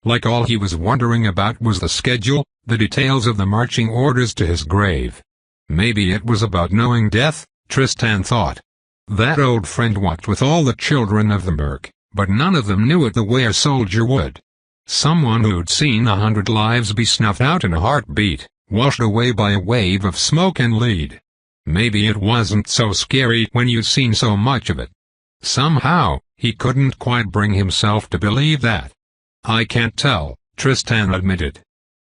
[SPEAKER 1] Like all he was wondering about was the schedule, the details of the marching orders to his grave. Maybe it was about knowing death, Tristan thought. That old friend walked with all the children of the Merc, but none of them knew it the way a soldier would. Someone who'd seen 100 lives be snuffed out in a heartbeat, washed away by a wave of smoke and lead. Maybe it wasn't so scary when you'd seen so much of it. Somehow, he couldn't quite bring himself to believe that. "I can't tell," Tristan admitted.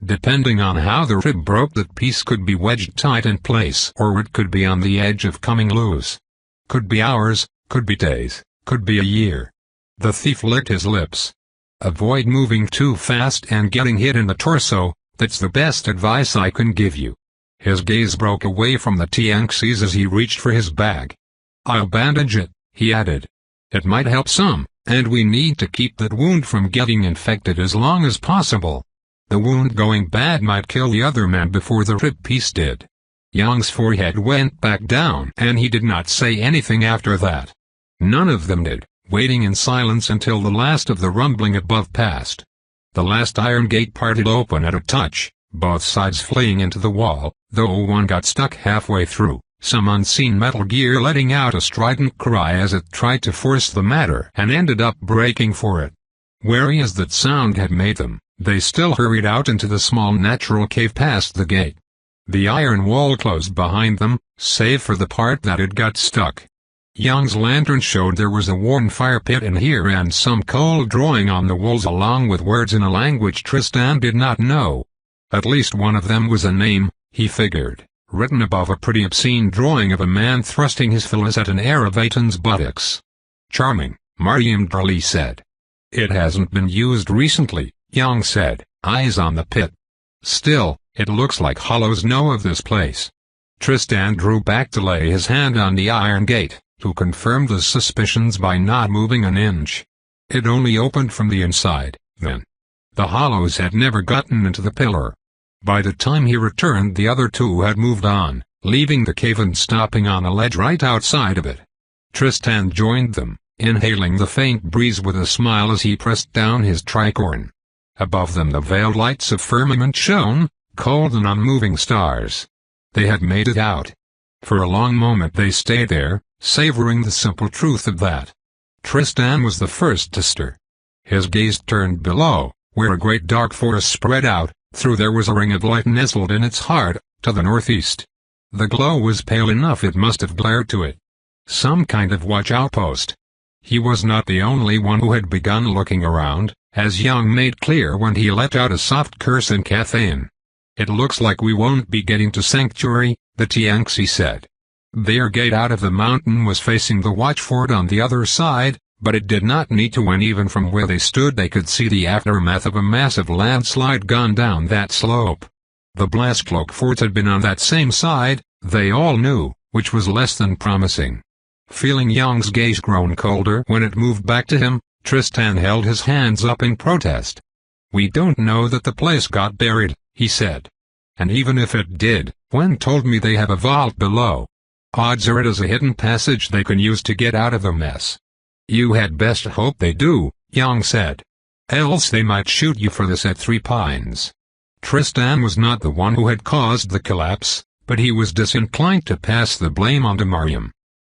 [SPEAKER 1] Depending on how the rib broke, that piece could be wedged tight in place, or it could be on the edge of coming loose. Could be hours, could be days, could be a year. The thief licked his lips. "Avoid moving too fast and getting hit in the torso, that's the best advice I can give you." His gaze broke away from the Tianxis as he reached for his bag. "I'll bandage it," he added. "It might help some, and we need to keep that wound from getting infected as long as possible. The wound going bad might kill the other man before the rib piece did." Yang's forehead went back down, and he did not say anything after that. None of them did, waiting in silence until the last of the rumbling above passed. The last iron gate parted open at a touch, both sides fleeing into the wall, though one got stuck halfway through, some unseen metal gear letting out a strident cry as it tried to force the matter and ended up breaking for it. Wary as that sound had made them, they still hurried out into the small natural cave past the gate. The iron wall closed behind them, save for the part that had got stuck. Yang's lantern showed there was a worn fire pit in here and some coal drawing on the walls along with words in a language Tristan did not know. At least one of them was a name, he figured, written above a pretty obscene drawing of a man thrusting his phallus at an Aravatan's buttocks. "Charming," Mariam Darley said. "It hasn't been used recently," Yang said, eyes on the pit. "Still, it looks like Hollows know of this place." Tristan drew back to lay his hand on the iron gate, to confirm the suspicions by not moving an inch. It only opened from the inside, then. The Hollows had never gotten into the pillar. By the time he returned, the other two had moved on, leaving the cave and stopping on a ledge right outside of it. Tristan joined them, inhaling the faint breeze with a smile as he pressed down his tricorn. Above them the veiled lights of firmament shone, cold and unmoving stars. They had made it out. For a long moment they stayed there, savoring the simple truth of that. Tristan was the first to stir. His gaze turned below, where a great dark forest spread out. Through there was a ring of light nestled in its heart, to the northeast. The glow was pale enough it must have glared to it. Some kind of watch outpost. He was not the only one who had begun looking around, as Yang made clear when he let out a soft curse in Cathayan. "It looks like we won't be getting to Sanctuary," the Tianxi said. Their gate out of the mountain was facing the watch fort on the other side, but it did not need to, and even from where they stood they could see the aftermath of a massive landslide gone down that slope. The blast cloak forts had been on that same side, they all knew, which was less than promising. Feeling Yang's gaze grown colder when it moved back to him, Tristan held his hands up in protest. "We don't know that the place got buried," he said. "And even if it did, Wen told me they have a vault below. Odds are it is a hidden passage they can use to get out of the mess." "You had best hope they do," Yang said. "Else they might shoot you for this at Three Pines." Tristan was not the one who had caused the collapse, but he was disinclined to pass the blame onto Mariam.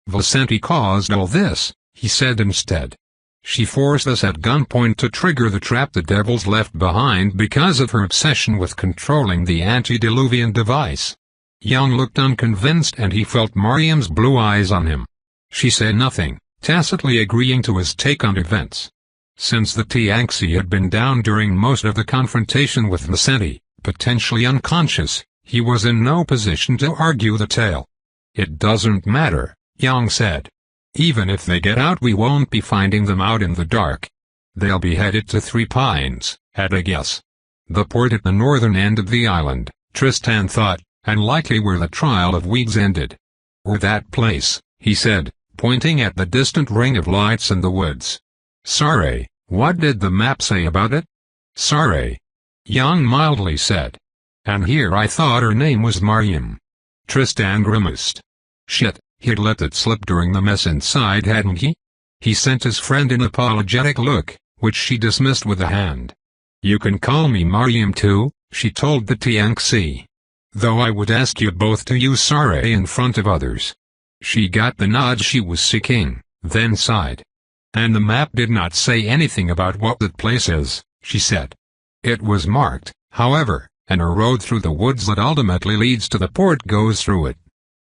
[SPEAKER 1] "Vicente caused all this," he said instead. "She forced us at gunpoint to trigger the trap the devils left behind because of her obsession with controlling the antediluvian device." Yang looked unconvinced and he felt Mariam's blue eyes on him. She said nothing, tacitly agreeing to his take on events. Since the Tianxi had been down during most of the confrontation with Vicente, potentially unconscious, he was in no position to argue the tale. "It doesn't matter," Young said. "Even if they get out, we won't be finding them out in the dark. They'll be headed to Three Pines, at a guess. The port at the northern end of the island," Tristan thought, "and likely where the trial of weeds ended." "Or that place," he said, pointing at the distant ring of lights in the woods. "Sorry, what did the map say about it?" "Sorry," Young mildly said. "And here I thought her name was Mariam." Tristan grimaced. Shit, he'd let it slip during the mess inside, hadn't he? He sent his friend an apologetic look, which she dismissed with a hand. "You can call me Mariam too," she told the TNC. "Though I would ask you both to use sorry in front of others." She got the nod she was seeking, then sighed. "And the map did not say anything about what that place is," she said. "It was marked, however, and a road through the woods that ultimately leads to the port goes through it.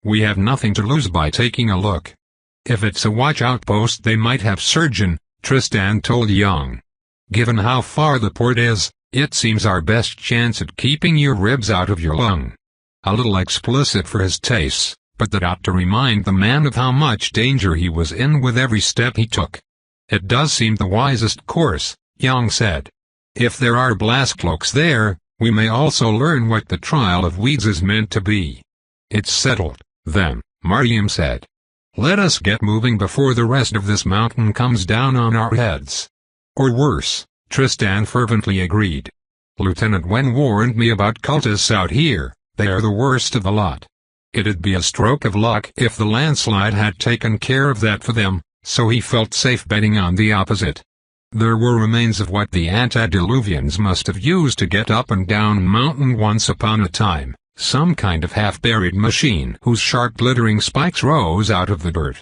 [SPEAKER 1] We have nothing to lose by taking a look. If it's a watch outpost they might have surgeon," Tristan told Young. "Given how far the port is, it seems our best chance at keeping your ribs out of your lung." A little explicit for his tastes, but that ought to remind the man of how much danger he was in with every step he took. "It does seem the wisest course," Young said. "If there are blast cloaks there, we may also learn what the trial of weeds is meant to be." "It's settled, then," Mariam said. "Let us get moving before the rest of this mountain comes down on our heads." "Or worse," Tristan fervently agreed. "Lieutenant Wen warned me about cultists out here. They are the worst of the lot. It'd be a stroke of luck if the landslide had taken care of that for them, so he felt safe betting on the opposite. There were remains of what the antediluvians must have used to get up and down mountain once upon a time, some kind of half-buried machine whose sharp glittering spikes rose out of the dirt.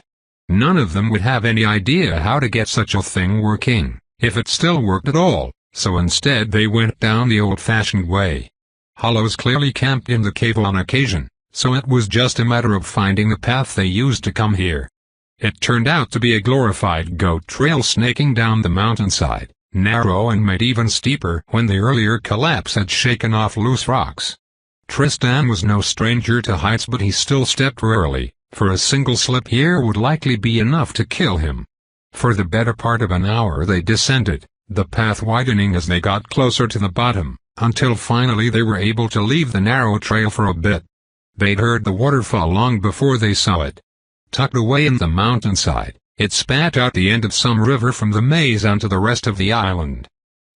[SPEAKER 1] None of them would have any idea how to get such a thing working, if it still worked at all, so instead they went down the old-fashioned way. Hollows clearly camped in the cave on occasion, so it was just a matter of finding the path they used to come here. It turned out to be a glorified goat trail snaking down the mountainside, narrow and made even steeper when the earlier collapse had shaken off loose rocks. Tristan was no stranger to heights, but he still stepped warily, for a single slip here would likely be enough to kill him. For the better part of an hour they descended, the path widening as they got closer to the bottom, until finally they were able to leave the narrow trail for a bit. They'd heard the waterfall long before they saw it. Tucked away in the mountainside, it spat out the end of some river from the maze onto the rest of the island.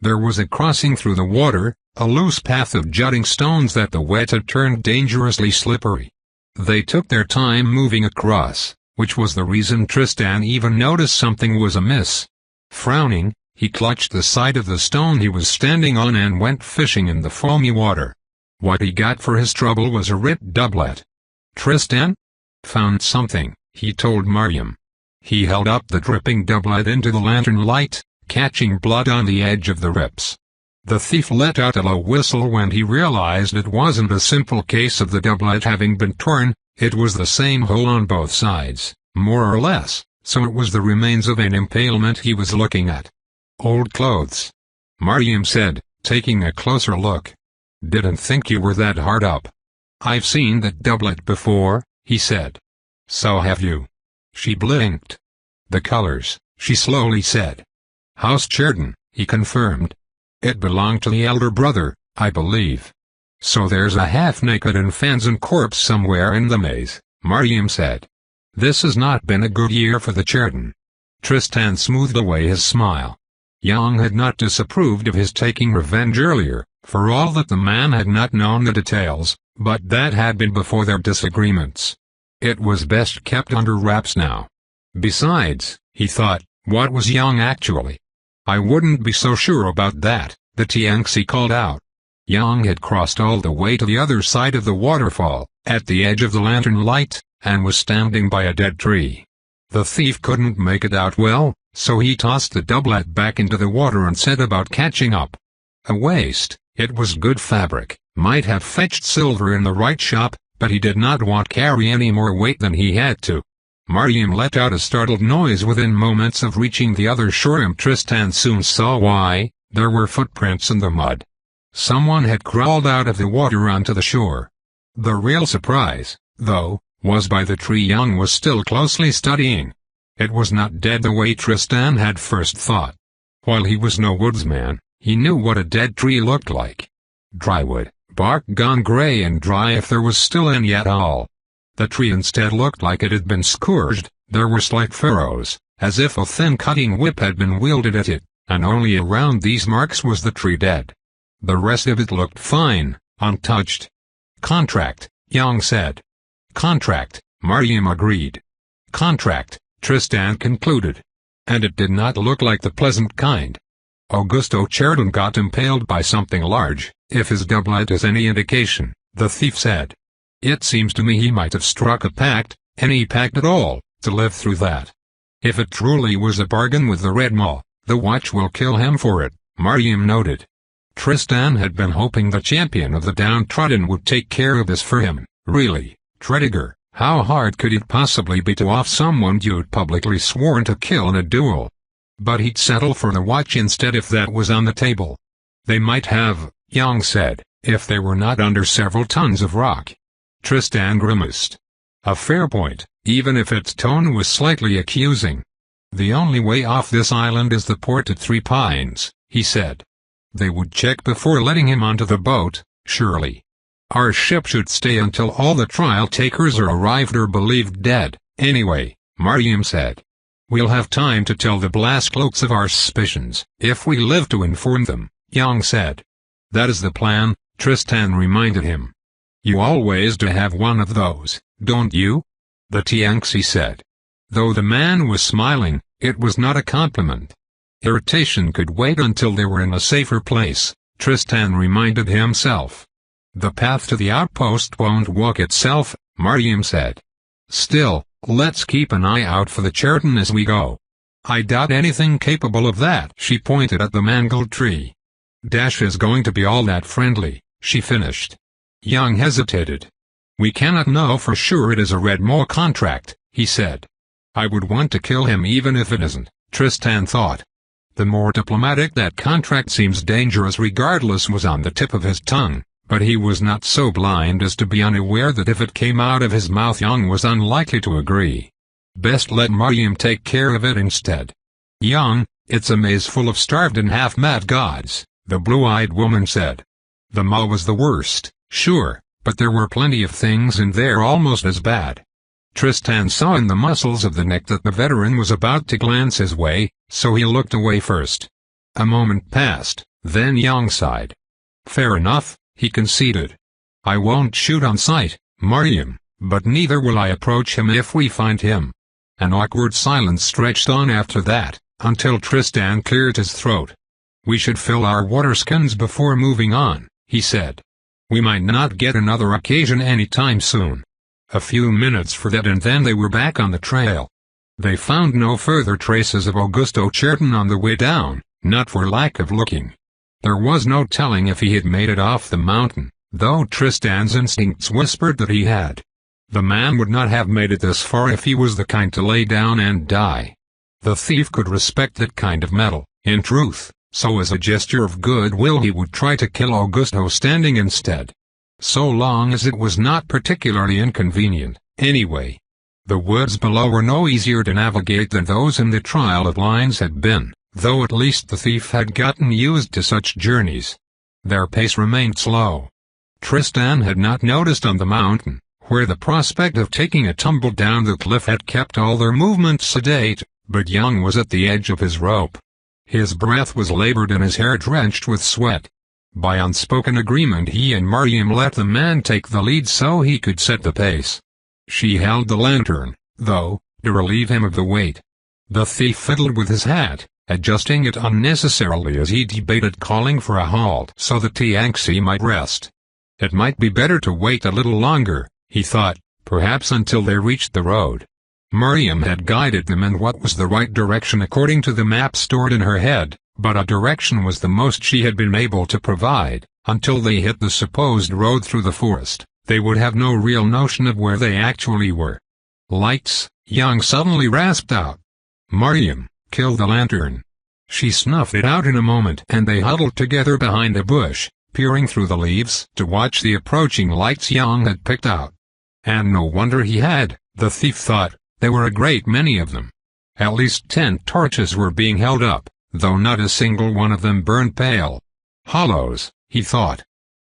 [SPEAKER 1] There was a crossing through the water, a loose path of jutting stones that the wet had turned dangerously slippery. They took their time moving across, which was the reason Tristan even noticed something was amiss. Frowning, he clutched the side of the stone he was standing on and went fishing in the foamy water. What he got for his trouble was a ripped doublet. "Tristan? Found something," he told Mariam. He held up the dripping doublet into the lantern light, catching blood on the edge of the rips. The thief let out a low whistle when he realized it wasn't a simple case of the doublet having been torn. It was the same hole on both sides, more or less, so it was the remains of an impalement he was looking at. "Old clothes," Mariam said, taking a closer look. "Didn't think you were that hard up." "I've seen that doublet before," he said. "So have you." She blinked. "The colors," she slowly said. "House Cherden," he confirmed. "It belonged to the elder brother, I believe." "So there's a half-naked and Fanzan corpse somewhere in the maze," Mariam said. "This has not been a good year for the Cherden." Tristan smoothed away his smile. Young had not disapproved of his taking revenge earlier, for all that the man had not known the details, but that had been before their disagreements. It was best kept under wraps now. Besides, he thought, what was Young actually? "I wouldn't be so sure about that," the TNC called out. Young had crossed all the way to the other side of the waterfall, at the edge of the lantern light, and was standing by a dead tree. The thief couldn't make it out well, so he tossed the doublet back into the water and set about catching up. A waste, it was good fabric, might have fetched silver in the right shop, but he did not want to carry any more weight than he had to. Mariam let out a startled noise within moments of reaching the other shore, and Tristan soon saw why. There were footprints in the mud. Someone had crawled out of the water onto the shore. The real surprise, though, was by the tree Young was still closely studying. It was not dead the way Tristan had first thought. While he was no woodsman, he knew what a dead tree looked like. Dry wood, bark gone gray and dry if there was still any at all. The tree instead looked like it had been scourged. There were slight furrows, as if a thin cutting whip had been wielded at it, and only around these marks was the tree dead. The rest of it looked fine, untouched. "Contract," Young said. "Contract," Mariam agreed. "Contract," Tristan concluded. And it did not look like the pleasant kind. Augusto Cheriton got impaled by something large, if his doublet is any indication, the thief said. "It seems to me he might have struck a pact, any pact at all, to live through that. If it truly was a bargain with the Red Maw, the watch will kill him for it," Mariam noted. Tristan had been hoping the champion of the downtrodden would take care of this for him. Really, Tredegar, how hard could it possibly be to off someone you'd publicly sworn to kill in a duel? But he'd settle for the watch instead if that was on the table. "They might have," Young said, "if they were not under several tons of rock." Tristan grimaced. A fair point, even if its tone was slightly accusing. "The only way off this island is the port at Three Pines," he said. "They would check before letting him onto the boat, surely. Our ship should stay until all the trial takers are arrived or believed dead, anyway," Mariam said. "We'll have time to tell the Blaskloaks of our suspicions, if we live to inform them," Young said. "That is the plan," Tristan reminded him. "You always do have one of those, don't you?" the Tianxi said. Though the man was smiling, it was not a compliment. Irritation could wait until they were in a safer place, Tristan reminded himself. "The path to the outpost won't walk itself," Mariam said. "Still, let's keep an eye out for the Cheriton as we go." "I doubt anything capable of that." She pointed at the mangled tree. "Dash is going to be all that friendly," she finished. Young hesitated. "We cannot know for sure it is a Red Maw contract," he said. "I would want to kill him even if it isn't," Tristan thought. The more diplomatic that contract seems dangerous regardless was on the tip of his tongue, but he was not so blind as to be unaware that if it came out of his mouth Young was unlikely to agree. Best let Mariam take care of it instead. "Young, it's a maze full of starved and half-mad gods," the blue-eyed woman said. "The Maw was the worst, sure, but there were plenty of things in there almost as bad." Tristan saw in the muscles of the neck that the veteran was about to glance his way, so he looked away first. A moment passed, then Young sighed. "Fair enough," he conceded. "I won't shoot on sight, Mariam, but neither will I approach him if we find him." An awkward silence stretched on after that, until Tristan cleared his throat. "We should fill our waterskins before moving on," he said. "We might not get another occasion any time soon." A few minutes for that and then they were back on the trail. They found no further traces of Augusto Cheriton on the way down, not for lack of looking. There was no telling if he had made it off the mountain, though Tristan's instincts whispered that he had. The man would not have made it this far if he was the kind to lay down and die. The thief could respect that kind of mettle, in truth, so as a gesture of goodwill he would try to kill Augusto standing instead. So long as it was not particularly inconvenient, anyway. The woods below were no easier to navigate than those in the trial of lines had been, though at least the thief had gotten used to such journeys. Their pace remained slow. Tristan had not noticed on the mountain, where the prospect of taking a tumble down the cliff had kept all their movements sedate, but Young was at the edge of his rope. His breath was labored and his hair drenched with sweat. By unspoken agreement he and Mariam let the man take the lead so he could set the pace. She held the lantern, though, to relieve him of the weight. The thief fiddled with his hat, adjusting it unnecessarily as he debated calling for a halt so the Tianxi might rest. It might be better to wait a little longer, he thought, perhaps until they reached the road. Mariam had guided them in what was the right direction according to the map stored in her head, but a direction was the most she had been able to provide. Until they hit the supposed road through the forest, they would have no real notion of where they actually were. "Lights," Young suddenly rasped out. "Mariam, kill the lantern." She snuffed it out in a moment and they huddled together behind a bush, peering through the leaves to watch the approaching lights Young had picked out. And no wonder he had, the thief thought. There were a great many of them. At least 10 torches were being held up, though not a single one of them burned pale. Hollows, he thought.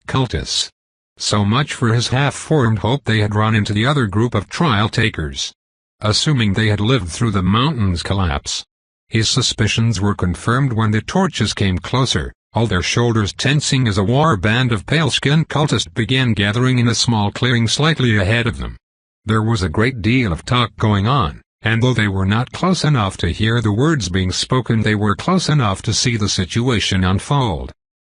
[SPEAKER 1] Cultists. So much for his half-formed hope they had run into the other group of trial-takers. Assuming they had lived through the mountain's collapse. His suspicions were confirmed when the torches came closer, all their shoulders tensing as a war band of pale-skinned cultists began gathering in a small clearing slightly ahead of them. There was a great deal of talk going on, and though they were not close enough to hear the words being spoken, they were close enough to see the situation unfold.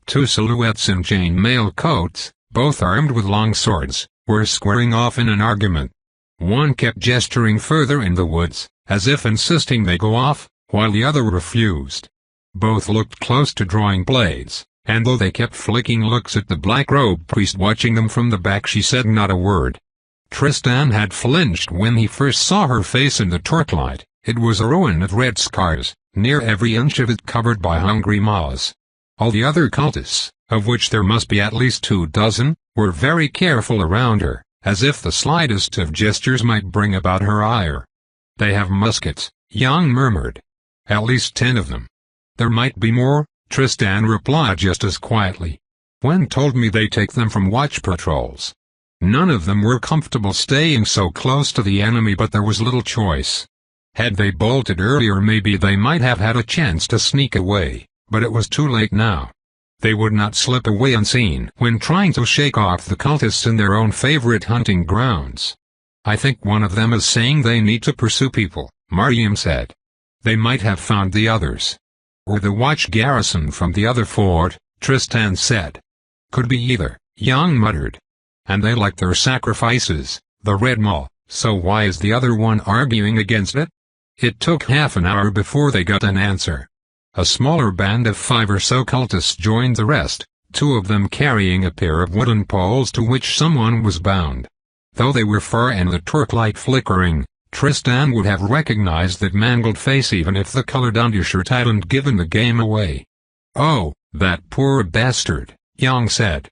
[SPEAKER 1] 2 silhouettes in chain-mail coats, both armed with long swords, were squaring off in an argument. One kept gesturing further in the woods, as if insisting they go off, while the other refused. Both looked close to drawing blades, and though they kept flicking looks at the black-robed priest watching them from the back, she said not a word. Tristan had flinched when he first saw her face in the torchlight. It was a ruin of red scars, near every inch of it covered by hungry maws. All the other cultists, of which there must be at least 24, were very careful around her, as if the slightest of gestures might bring about her ire. "They have muskets," Young murmured. "At least 10 of them." "There might be more," Tristan replied just as quietly. "Wen told me they take them from watch patrols." None of them were comfortable staying so close to the enemy, but there was little choice. Had they bolted earlier, maybe they might have had a chance to sneak away, but it was too late now. They would not slip away unseen when trying to shake off the cultists in their own favorite hunting grounds. "I think one of them is saying they need to pursue people," Mariam said. "They might have found the others." "Or the watch garrison from the other fort," Tristan said. "Could be either," Young muttered. "And they like their sacrifices, the Red Maw, so why is the other one arguing against it?" It took half an hour before they got an answer. A smaller band of 5 or so cultists joined the rest, 2 of them carrying a pair of wooden poles to which someone was bound. Though they were far and the torchlight flickering, Tristan would have recognized that mangled face even if the colored undershirt hadn't given the game away. "Oh, that poor bastard," Young said.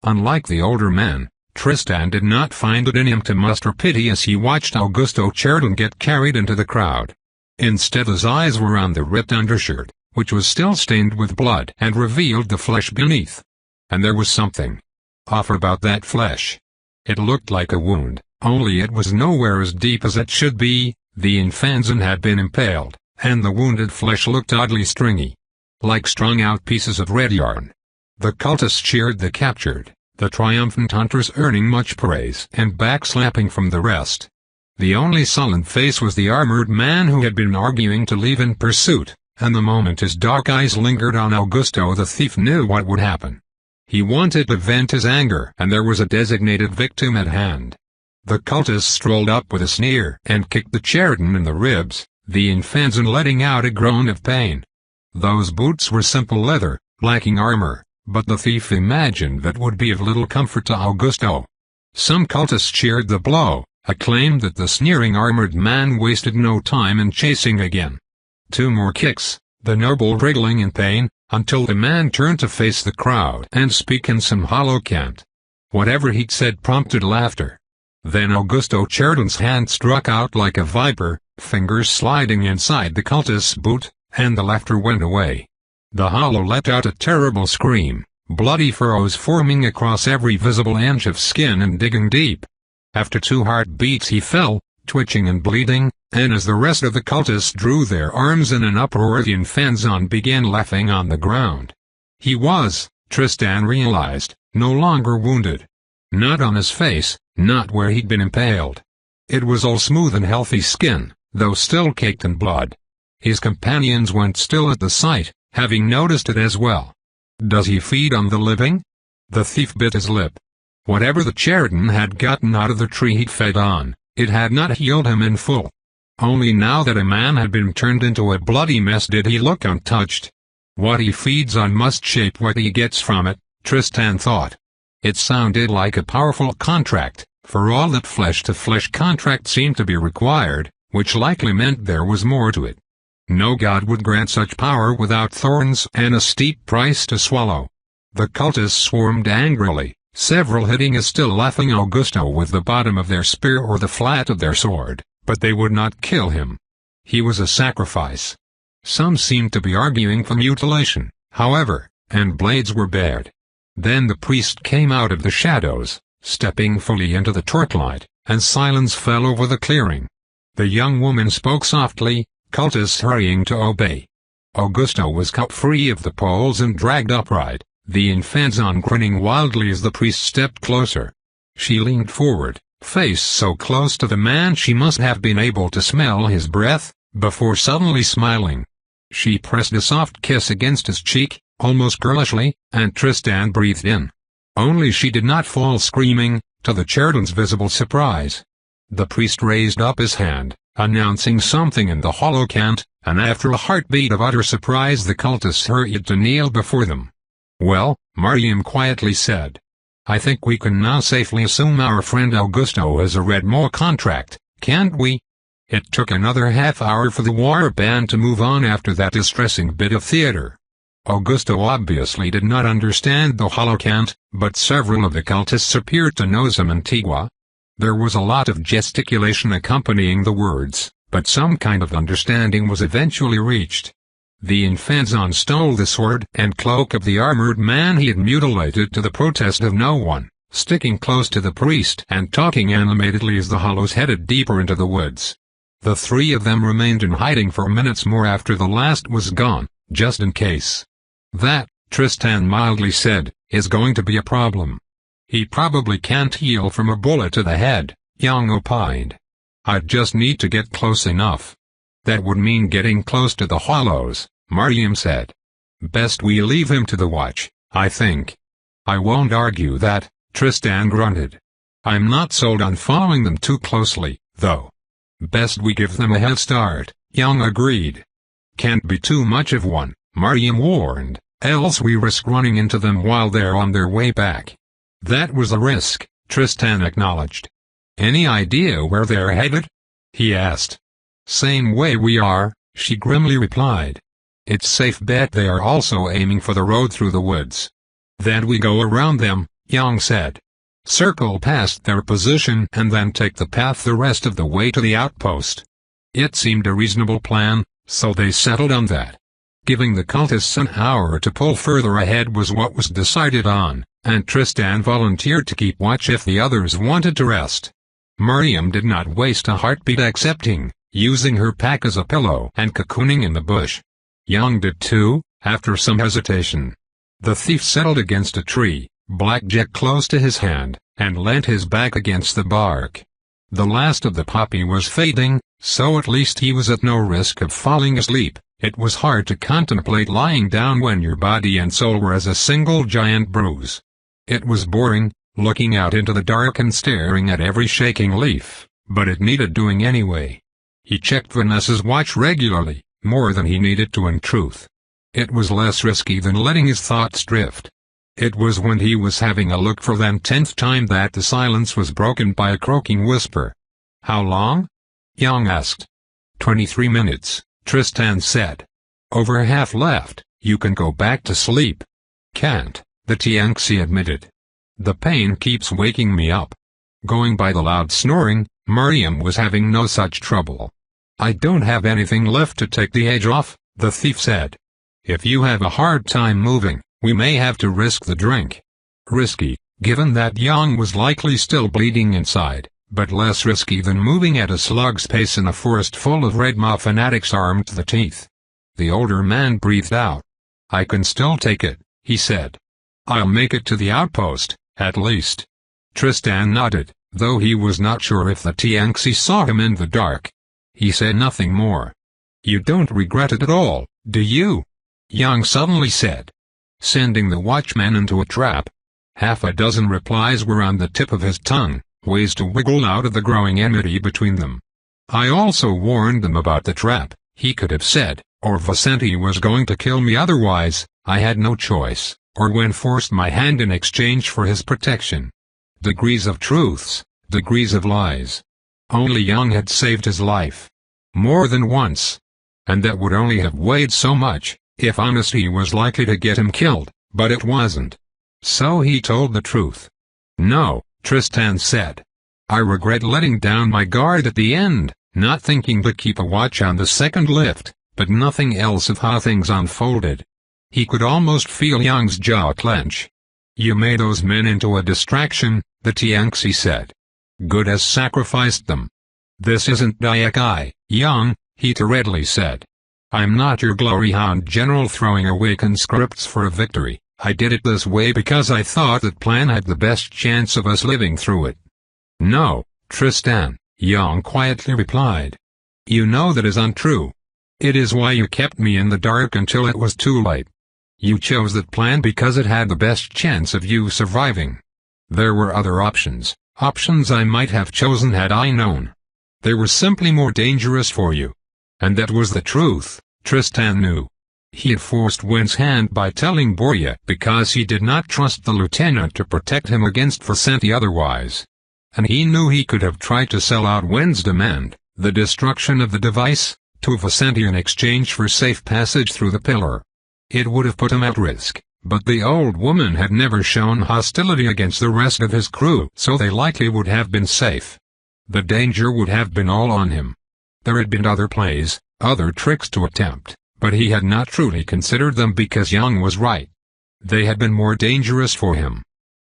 [SPEAKER 1] Unlike the older man, Tristan did not find it in him to muster pity as he watched Augusto Chardon get carried into the crowd. Instead, his eyes were on the ripped undershirt, which was still stained with blood and revealed the flesh beneath. And there was something off about that flesh. It looked like a wound, only it was nowhere as deep as it should be. The infanzon had been impaled, and the wounded flesh looked oddly stringy, like strung-out pieces of red yarn. The cultists cheered the captured, the triumphant hunters earning much praise and backslapping from the rest. The only sullen face was the armored man who had been arguing to leave in pursuit, and the moment his dark eyes lingered on Augusto, the thief knew what would happen. He wanted to vent his anger, and there was a designated victim at hand. The cultist strolled up with a sneer and kicked the Chardon in the ribs, the infanzon letting out a groan of pain. Those boots were simple leather, lacking armor, but the thief imagined that would be of little comfort to Augusto. Some cultists cheered the blow, acclaimed that the sneering armored man wasted no time in chasing again. 2 more kicks, the noble wriggling in pain, until the man turned to face the crowd and speak in some hollow cant. Whatever he'd said prompted laughter. Then Augusto Chardon's hand struck out like a viper, fingers sliding inside the cultist's boot, and the laughter went away. The hollow let out a terrible scream, bloody furrows forming across every visible inch of skin and digging deep. After 2 heartbeats he fell, twitching and bleeding, and as the rest of the cultists drew their arms in an uproar, the infanzon began laughing on the ground. He was, Tristan realized, no longer wounded. Not on his face, not where he'd been impaled. It was all smooth and healthy skin, though still caked in blood. His companions went still at the sight, having noticed it as well. "Does he feed on the living?" The thief bit his lip. Whatever the Chardon had gotten out of the tree he'd fed on, it had not healed him in full. Only now that a man had been turned into a bloody mess did he look untouched. What he feeds on must shape what he gets from it, Tristan thought. It sounded like a powerful contract, for all that flesh-to-flesh contract seemed to be required, which likely meant there was more to it. No god would grant such power without thorns and a steep price to swallow. The cultists swarmed angrily, several hitting a still laughing Augusto with the bottom of their spear or the flat of their sword, but they would not kill him. He was a sacrifice. Some seemed to be arguing for mutilation, however, and blades were bared. Then the priest came out of the shadows, stepping fully into the torchlight, and silence fell over the clearing. The young woman spoke softly, cultists hurrying to obey. Augusto was cut free of the poles and dragged upright, the Infanzon grinning wildly as the priest stepped closer. She leaned forward, face so close to the man she must have been able to smell his breath, before suddenly smiling. She pressed a soft kiss against his cheek, almost girlishly, and Tristan breathed in. Only she did not fall screaming, to the children's visible surprise. The priest raised up his hand, announcing something in the hollow cant, and after a heartbeat of utter surprise the cultists hurried to kneel before them. "Well," Mariam quietly said. "I think we can now safely assume our friend Augusto has a Red Mole contract, can't we?" It took another half-hour for the war band to move on after that distressing bit of theater. Augusto obviously did not understand the hollow cant, but several of the cultists appeared to know some Antigua. There was a lot of gesticulation accompanying the words, but some kind of understanding was eventually reached. The Infanzon stole the sword and cloak of the armored man he had mutilated to the protest of no one, sticking close to the priest and talking animatedly as the hollows headed deeper into the woods. The three of them remained in hiding for minutes more after the last was gone, just in case. "That," Tristan mildly said, "is going to be a problem." "He probably can't heal from a bullet to the head," Young opined. "I'd just need to get close enough." "That would mean getting close to the hollows," Mariam said. "Best we leave him to the watch, I think." "I won't argue that," Tristan grunted. "I'm not sold on following them too closely, though." "Best we give them a head start," Young agreed. "Can't be too much of one," Mariam warned, "else we risk running into them while they're on their way back." "That was a risk," Tristan acknowledged. "Any idea where they're headed?" he asked. "Same way we are," she grimly replied. "It's safe bet they are also aiming for the road through the woods." "Then we go around them," Young said. "Circle past their position and then take the path the rest of the way to the outpost." It seemed a reasonable plan, so they settled on that. Giving the cultists an hour to pull further ahead was what was decided on, and Tristan volunteered to keep watch if the others wanted to rest. Mariam did not waste a heartbeat accepting, using her pack as a pillow and cocooning in the bush. Young did too, after some hesitation. The thief settled against a tree, blackjack close to his hand, and leant his back against the bark. The last of the poppy was fading, so at least he was at no risk of falling asleep. It was hard to contemplate lying down when your body and soul were as a single giant bruise. It was boring, looking out into the dark and staring at every shaking leaf, but it needed doing anyway. He checked Vanessa's watch regularly, more than he needed to in truth. It was less risky than letting his thoughts drift. It was when he was having a look for the 10th time that the silence was broken by a croaking whisper. "How long?" Young asked. 23 minutes, Tristan said. "Over half left, you can go back to sleep." "Can't," the Tianxi admitted. "The pain keeps waking me up." Going by the loud snoring, Mariam was having no such trouble. "I don't have anything left to take the edge off," the thief said. "If you have a hard time moving, we may have to risk the drink." Risky, given that Young was likely still bleeding inside, but less risky than moving at a slug's pace in a forest full of Red Maw fanatics armed to the teeth. The older man breathed out. "I can still take it," he said. "I'll make it to the outpost, at least." Tristan nodded, though he was not sure if the Tianxi saw him in the dark. He said nothing more. "You don't regret it at all, do you?" Young suddenly said, sending the watchman into a trap. Half a dozen replies were on the tip of his tongue, ways to wiggle out of the growing enmity between them. "I also warned them about the trap," he could have said, or Vicente was going to kill me otherwise, I had no choice, or when forced my hand in exchange for his protection. Degrees of truths, degrees of lies. Only Young had saved his life. More than once. And that would only have weighed so much, if honesty was likely to get him killed, but it wasn't. So he told the truth. "No," Tristan said. "I regret letting down my guard at the end, not thinking to keep a watch on the second lift, but nothing else of how things unfolded." He could almost feel Young's jaw clench. "You made those men into a distraction," the Tianxi said. "Good has sacrificed them." "This isn't Daikai, Young," he tersely said. "I'm not your glory hound general throwing away conscripts for a victory. I did it this way because I thought that plan had the best chance of us living through it." "No, Tristan," Young quietly replied. "You know that is untrue. It is why you kept me in the dark until it was too late. You chose that plan because it had the best chance of you surviving. There were other options I might have chosen had I known. They were simply more dangerous for you." And that was the truth, Tristan knew. He had forced Wen's hand by telling Borya because he did not trust the lieutenant to protect him against Vicente otherwise. And he knew he could have tried to sell out Wen's demand, the destruction of the device, to Vicente in exchange for safe passage through the pillar. It would have put him at risk, but the old woman had never shown hostility against the rest of his crew, so they likely would have been safe. The danger would have been all on him. There had been other plays, other tricks to attempt, but he had not truly considered them because Young was right. They had been more dangerous for him.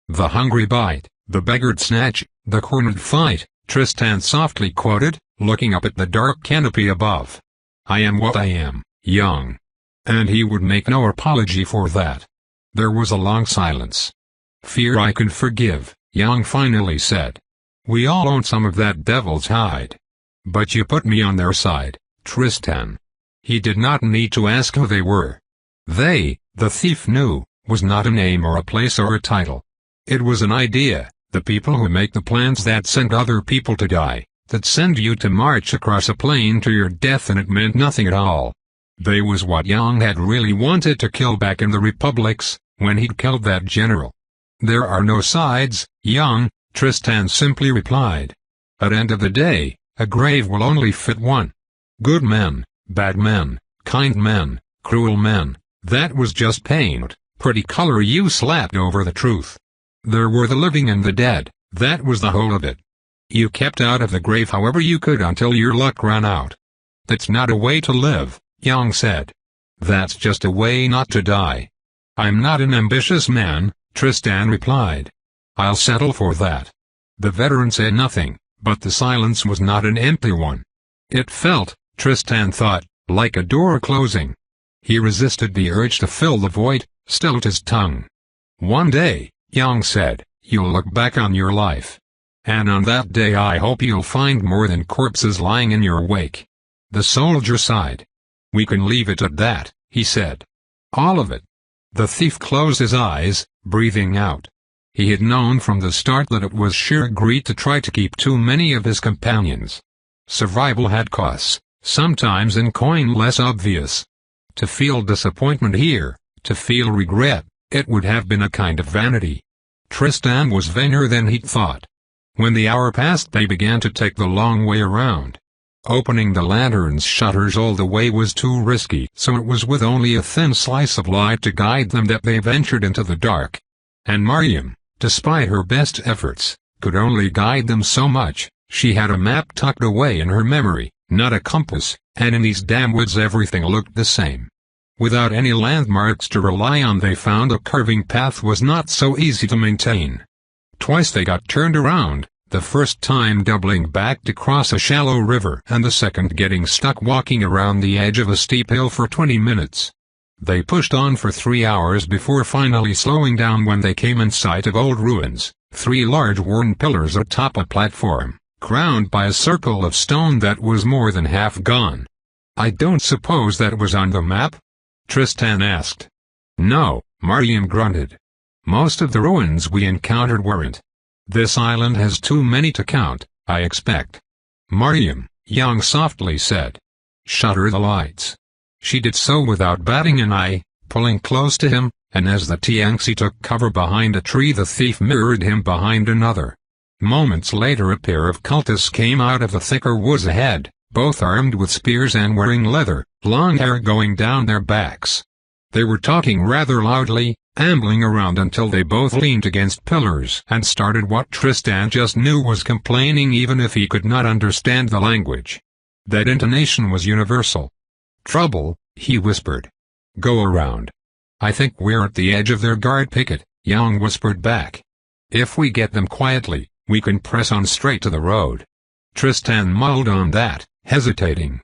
[SPEAKER 1] "The hungry bite, the beggared snatch, the cornered fight," Tristan softly quoted, looking up at the dark canopy above. "I am what I am, Young." And he would make no apology for that. There was a long silence. "Fear I can forgive," Young finally said. "We all own some of that devil's hide. But you put me on their side, Tristan." He did not need to ask who they were. They, the thief knew, was not a name or a place or a title. It was an idea, the people who make the plans that send other people to die, that send you to march across a plain to your death, and it meant nothing at all. They was what Young had really wanted to kill back in the republics, when he'd killed that general. "There are no sides, Young," Tristan simply replied. "At end of the day, a grave will only fit one. Good men, bad men, kind men, cruel men, that was just paint, pretty color you slapped over the truth. There were the living and the dead, that was the whole of it. You kept out of the grave however you could until your luck ran out. That's not a way to live," Young said. "That's just a way not to die." "I'm not an ambitious man," Tristan replied. "I'll settle for that." The veteran said nothing, but the silence was not an empty one. It felt, Tristan thought, like a door closing. He resisted the urge to fill the void, stilled his tongue. "One day," Young said, "you'll look back on your life. And on that day I hope you'll find more than corpses lying in your wake." The soldier sighed. "We can leave it at that," he said. "All of it." The thief closed his eyes, breathing out. He had known from the start that it was sheer greed to try to keep too many of his companions. Survival had costs, sometimes in coin less obvious. To feel disappointment here, to feel regret, it would have been a kind of vanity. Tristan was vainer than he'd thought. When the hour passed they began to take the long way around. Opening the lantern's shutters all the way was too risky, so it was with only a thin slice of light to guide them that they ventured into the dark. And Mariam, despite her best efforts, could only guide them so much. She had a map tucked away in her memory, not a compass, and in these damn woods everything looked the same. Without any landmarks to rely on they found a curving path was not so easy to maintain. Twice they got turned around, the first time doubling back to cross a shallow river and the second getting stuck walking around the edge of a steep hill for 20 minutes. They pushed on for 3 hours before finally slowing down when they came in sight of old ruins, 3 large worn pillars atop a platform, crowned by a circle of stone that was more than half gone. "I don't suppose that was on the map?" Tristan asked. "No," Mariam grunted. "Most of the ruins we encountered weren't. This island has too many to count, I expect." "Mariam," Young softly said. "Shutter the lights." She did so without batting an eye, pulling close to him, and as the Tianxi took cover behind a tree the thief mirrored him behind another. Moments later a pair of cultists came out of the thicker woods ahead, both armed with spears and wearing leather, long hair going down their backs. They were talking rather loudly, ambling around until they both leaned against pillars and started what Tristan just knew was complaining even if he could not understand the language. That intonation was universal. "Trouble," he whispered. "Go around." "I think we're at the edge of their guard picket," Yang whispered back. "If we get them quietly, we can press on straight to the road." Tristan mulled on that, hesitating.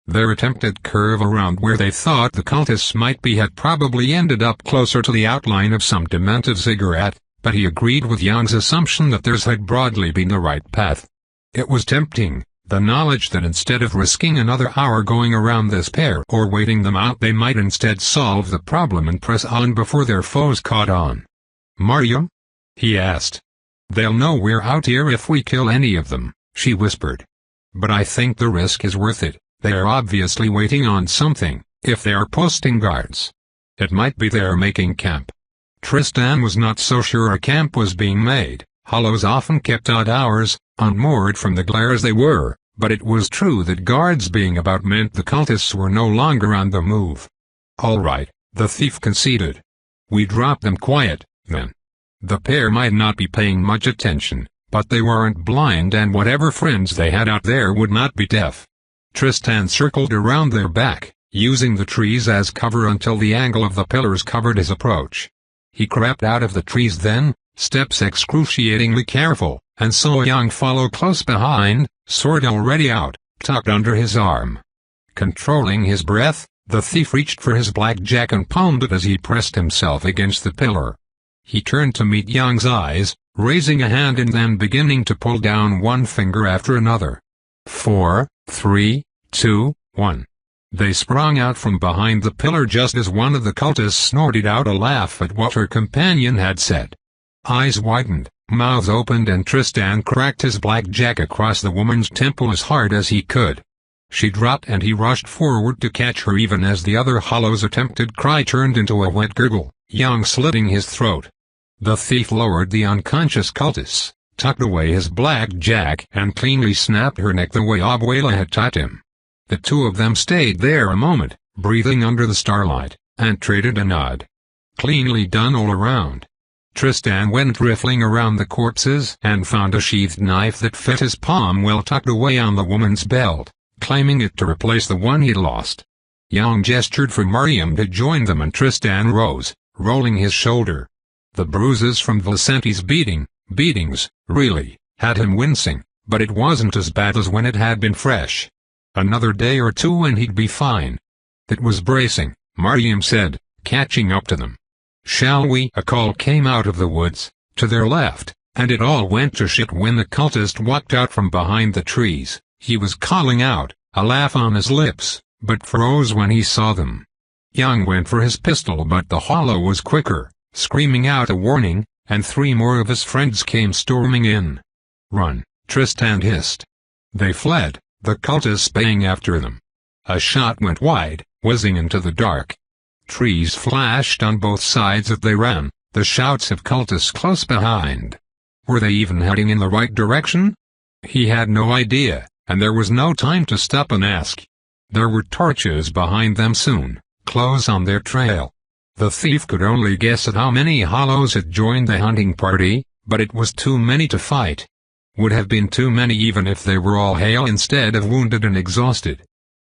[SPEAKER 1] Their attempted curve around where they thought the cultists might be had probably ended up closer to the outline of some demented ziggurat, but he agreed with Yang's assumption that theirs had broadly been the right path. It was tempting, the knowledge that instead of risking another hour going around this pair or waiting them out they might instead solve the problem and press on before their foes caught on. "Mariam?" he asked. "They'll know we're out here if we kill any of them," she whispered. "But I think the risk is worth it. They are obviously waiting on something, if they are posting guards. It might be they are making camp." Tristan was not so sure a camp was being made. Hollows often kept odd hours, unmoored from the glare as they were, but it was true that guards being about meant the cultists were no longer on the move. "All right," the thief conceded. "We drop them quiet, then." The pair might not be paying much attention, but they weren't blind and whatever friends they had out there would not be deaf. Tristan circled around their back, using the trees as cover until the angle of the pillars covered his approach. He crept out of the trees then, steps excruciatingly careful, and saw Yang follow close behind, sword already out, tucked under his arm. Controlling his breath, the thief reached for his blackjack and palmed it as he pressed himself against the pillar. He turned to meet Yang's eyes, raising a hand and then beginning to pull down one finger after another. 4, 3, 2, 1. They sprung out from behind the pillar just as one of the cultists snorted out a laugh at what her companion had said. Eyes widened, mouths opened and Tristan cracked his blackjack across the woman's temple as hard as he could. She dropped and he rushed forward to catch her even as the other hollow's attempted cry turned into a wet gurgle, Yang slitting his throat. The thief lowered the unconscious cultist, tucked away his blackjack and cleanly snapped her neck the way Abuela had taught him. The two of them stayed there a moment, breathing under the starlight, and traded a nod. Cleanly done all around. Tristan went riffling around the corpses and found a sheathed knife that fit his palm well tucked away on the woman's belt, claiming it to replace the one he'd lost. Yang gestured for Mariam to join them and Tristan rose, rolling his shoulder. The bruises from Vicenti's beatings, really, had him wincing, but it wasn't as bad as when it had been fresh. Another day or two and he'd be fine. It was bracing, Mariam said, catching up to them. "Shall we?" A call came out of the woods, to their left, and it all went to shit when the cultist walked out from behind the trees. He was calling out, a laugh on his lips, but froze when he saw them. Yang went for his pistol but the hollow was quicker, screaming out a warning, and 3 more of his friends came storming in. "Run," Tristan hissed. They fled, the cultists baying after them. A shot went wide, whizzing into the dark. Trees flashed on both sides as they ran, the shouts of cultists close behind. Were they even heading in the right direction? He had no idea, and there was no time to stop and ask. There were torches behind them soon, close on their trail. The thief could only guess at how many hollows had joined the hunting party, but it was too many to fight. Would have been too many even if they were all hale instead of wounded and exhausted.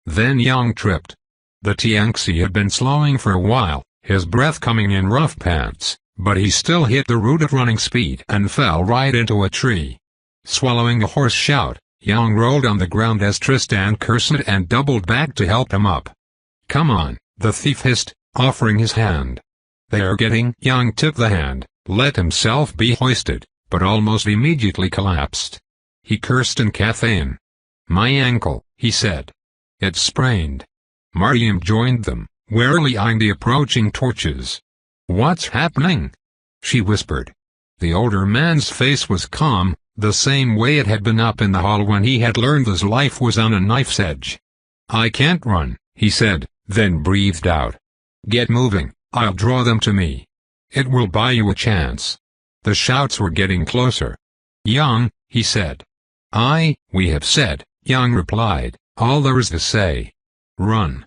[SPEAKER 1] Then Yang tripped. The Tianxi had been slowing for a while, his breath coming in rough pants, but he still hit the route at running speed and fell right into a tree. Swallowing a hoarse shout, Yang rolled on the ground as Tristan cursed and doubled back to help him up. "Come on," the thief hissed, offering his hand. "They are getting." Yang took the hand, let himself be hoisted, but almost immediately collapsed. He cursed in Cathayan. "My ankle," he said. "It's sprained." Mariam joined them, warily eyeing the approaching torches. "What's happening?" she whispered. The older man's face was calm, the same way it had been up in the hall when he had learned his life was on a knife's edge. "I can't run," he said, then breathed out. "Get moving, I'll draw them to me. It will buy you a chance." The shouts were getting closer. "Yang," he said. We have said," Yang replied, "all there is to say. Run."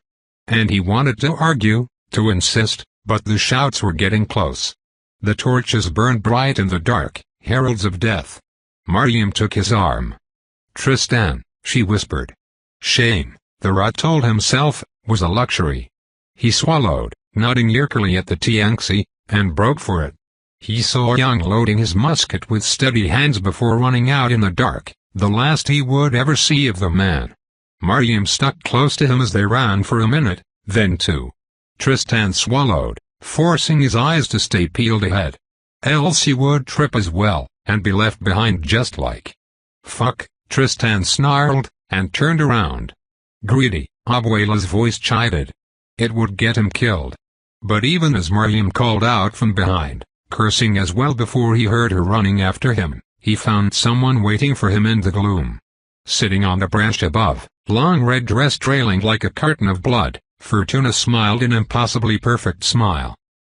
[SPEAKER 1] And he wanted to argue, to insist, but the shouts were getting close. The torches burned bright in the dark, heralds of death. Mariam took his arm. "Tristan," she whispered. Shame, the rat told himself, was a luxury. He swallowed, nodding eagerly at the Tianxi, and broke for it. He saw Yang loading his musket with steady hands before running out in the dark, the last he would ever see of the man. Mariam stuck close to him as they ran for a minute, then two. Tristan swallowed, forcing his eyes to stay peeled ahead. Else he would trip as well, and be left behind just like. "Fuck," Tristan snarled, and turned around. "Greedy," Abuela's voice chided. It would get him killed. But even as Mariam called out from behind, cursing as well before he heard her running after him, he found someone waiting for him in the gloom. Sitting on the branch above, long red dress trailing like a curtain of blood, Fortuna smiled an impossibly perfect smile.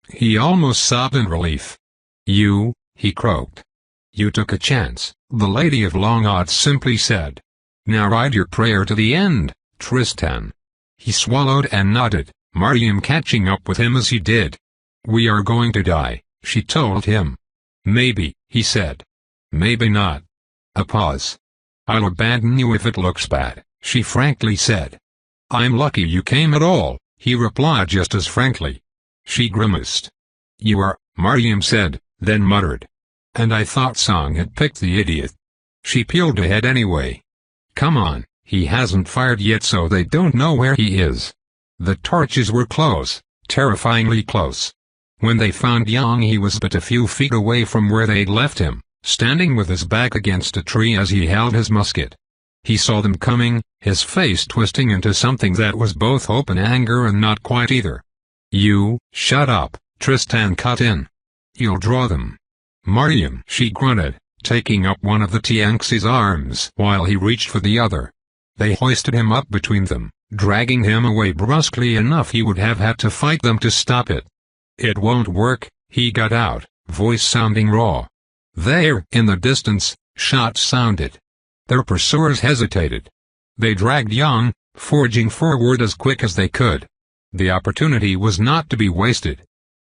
[SPEAKER 1] He almost sobbed in relief. "You," he croaked. "You took a chance," the Lady of Long Odds simply said. "Now ride your prayer to the end, Tristan." He swallowed and nodded, Mariam catching up with him as he did. "We are going to die," she told him. "Maybe," he said. "Maybe not." A pause. "I'll abandon you if it looks bad," she frankly said. "I'm lucky you came at all," he replied just as frankly. She grimaced. "You are," Mariam said, then muttered. "And I thought Song had picked the idiot." She peeled ahead anyway. "Come on, he hasn't fired yet so they don't know where he is." The torches were close, terrifyingly close. When they found Yang he was but a few feet away from where they'd left him, standing with his back against a tree as he held his musket. He saw them coming, his face twisting into something that was both hope and anger and not quite either. "You, shut up," Tristan cut in. "You'll draw them." "Mariam," she grunted, taking up one of the Tianxi's arms while he reached for the other. They hoisted him up between them, dragging him away brusquely enough he would have had to fight them to stop it. "It won't work," he got out, voice sounding raw. There, in the distance, shots sounded. Their pursuers hesitated. They dragged Yang, forging forward as quick as they could. The opportunity was not to be wasted.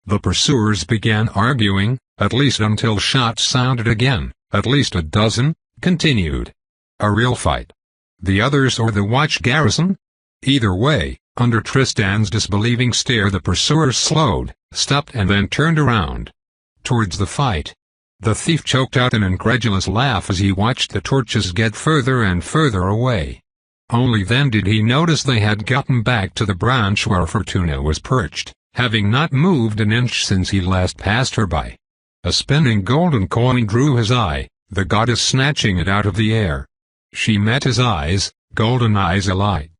[SPEAKER 1] The pursuers began arguing, at least until shots sounded again, at least a dozen, continued. A real fight. The others or the watch garrison? Either way, under Tristan's disbelieving stare the pursuers slowed, stopped and then turned around. Towards the fight. The thief choked out an incredulous laugh as he watched the torches get further and further away. Only then did he notice they had gotten back to the branch where Fortuna was perched, having not moved an inch since he last passed her by. A spinning golden coin drew his eye, the goddess snatching it out of the air. She met his eyes, golden eyes alight.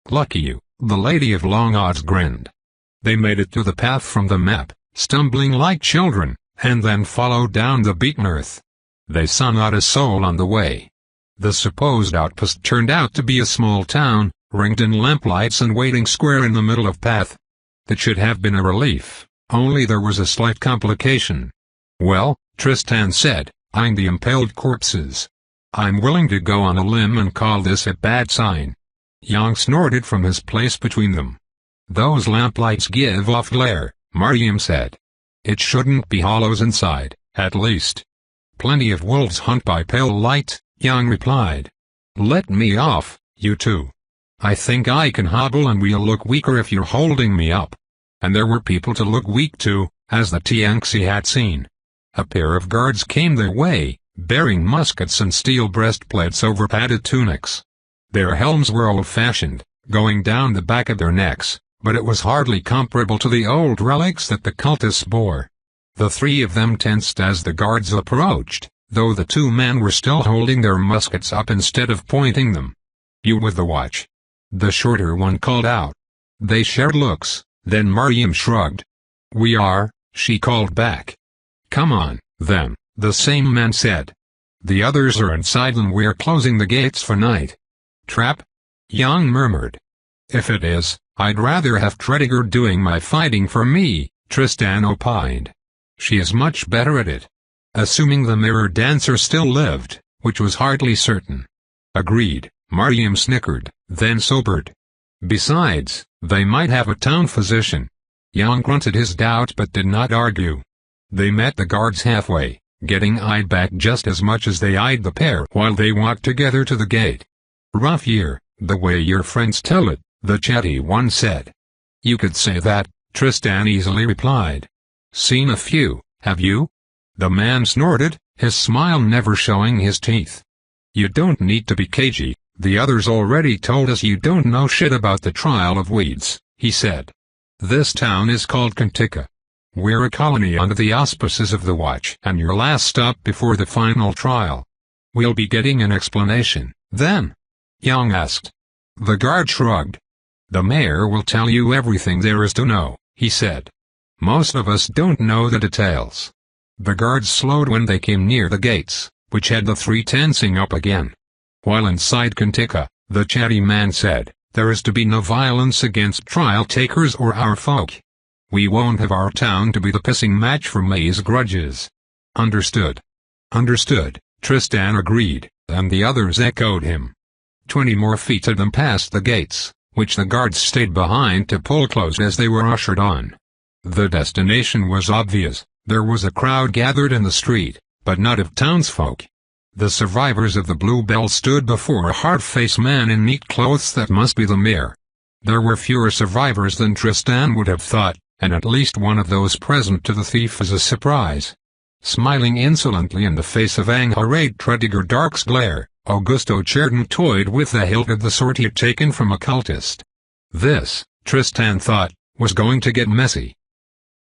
[SPEAKER 1] "Lucky you," the Lady of Long Odds grinned. They made it to the path from the map, stumbling like children, and then followed down the beaten earth. They saw not a soul on the way. The supposed outpost turned out to be a small town, ringed in lamplights and waiting square in the middle of path. That should have been a relief, only there was a slight complication. "Well," Tristan said, eyeing the impaled corpses. "I'm willing to go on a limb and call this a bad sign." Yang snorted from his place between them. "Those lamplights give off glare," Mariam said. "It shouldn't be hollows inside, at least." "Plenty of wolves hunt by pale light," Yang replied. "Let me off, you two. I think I can hobble and we'll look weaker if you're holding me up." And there were people to look weak to, as the Tianxi had seen. A pair of guards came their way, bearing muskets and steel breastplates over padded tunics. Their helms were old-fashioned, going down the back of their necks, but it was hardly comparable to the old relics that the cultists bore. The three of them tensed as the guards approached, though the two men were still holding their muskets up instead of pointing them. "You with the watch?" the shorter one called out. They shared looks, then Mariam shrugged. "We are," she called back. "Come on, then," the same man said. "The others are inside and we're closing the gates for night." "Trap?" Yang murmured. "If it is, I'd rather have Tredegar doing my fighting for me," Tristan opined. "She is much better at it." Assuming the mirror dancer still lived, which was hardly certain. "Agreed," Mariam snickered, then sobered. "Besides, they might have a town physician." Young grunted his doubt but did not argue. They met the guards halfway, getting eyed back just as much as they eyed the pair while they walked together to the gate. "Rough year, the way your friends tell it," the chatty one said. "You could say that," Tristan easily replied. "Seen a few, have you?" The man snorted, his smile never showing his teeth. "You don't need to be cagey, the others already told us you don't know shit about the trial of weeds," he said. "This town is called Kentika. We're a colony under the auspices of the Watch and your last stop before the final trial. We'll be getting an explanation, then?" Young asked. The guard shrugged. "The mayor will tell you everything there is to know," he said. "Most of us don't know the details." The guards slowed when they came near the gates, which had the three tensing up again. While inside Kentika, the chatty man said, "There is to be no violence against trial takers or our folk. We won't have our town to be the pissing match for May's grudges." "Understood." "Understood," Tristan agreed, and the others echoed him. 20 more feet of them passed the gates, which the guards stayed behind to pull closed as they were ushered on. The destination was obvious. There was a crowd gathered in the street, but not of townsfolk. The survivors of the Bluebell stood before a hard-faced man in neat clothes that must be the mayor. There were fewer survivors than Tristan would have thought, and at least one of those present to the thief was a surprise. Smiling insolently in the face of Angharad Trediger Dark's glare, Augusto Cherden toyed with the hilt of the sword he had taken from a cultist. This, Tristan thought, was going to get messy.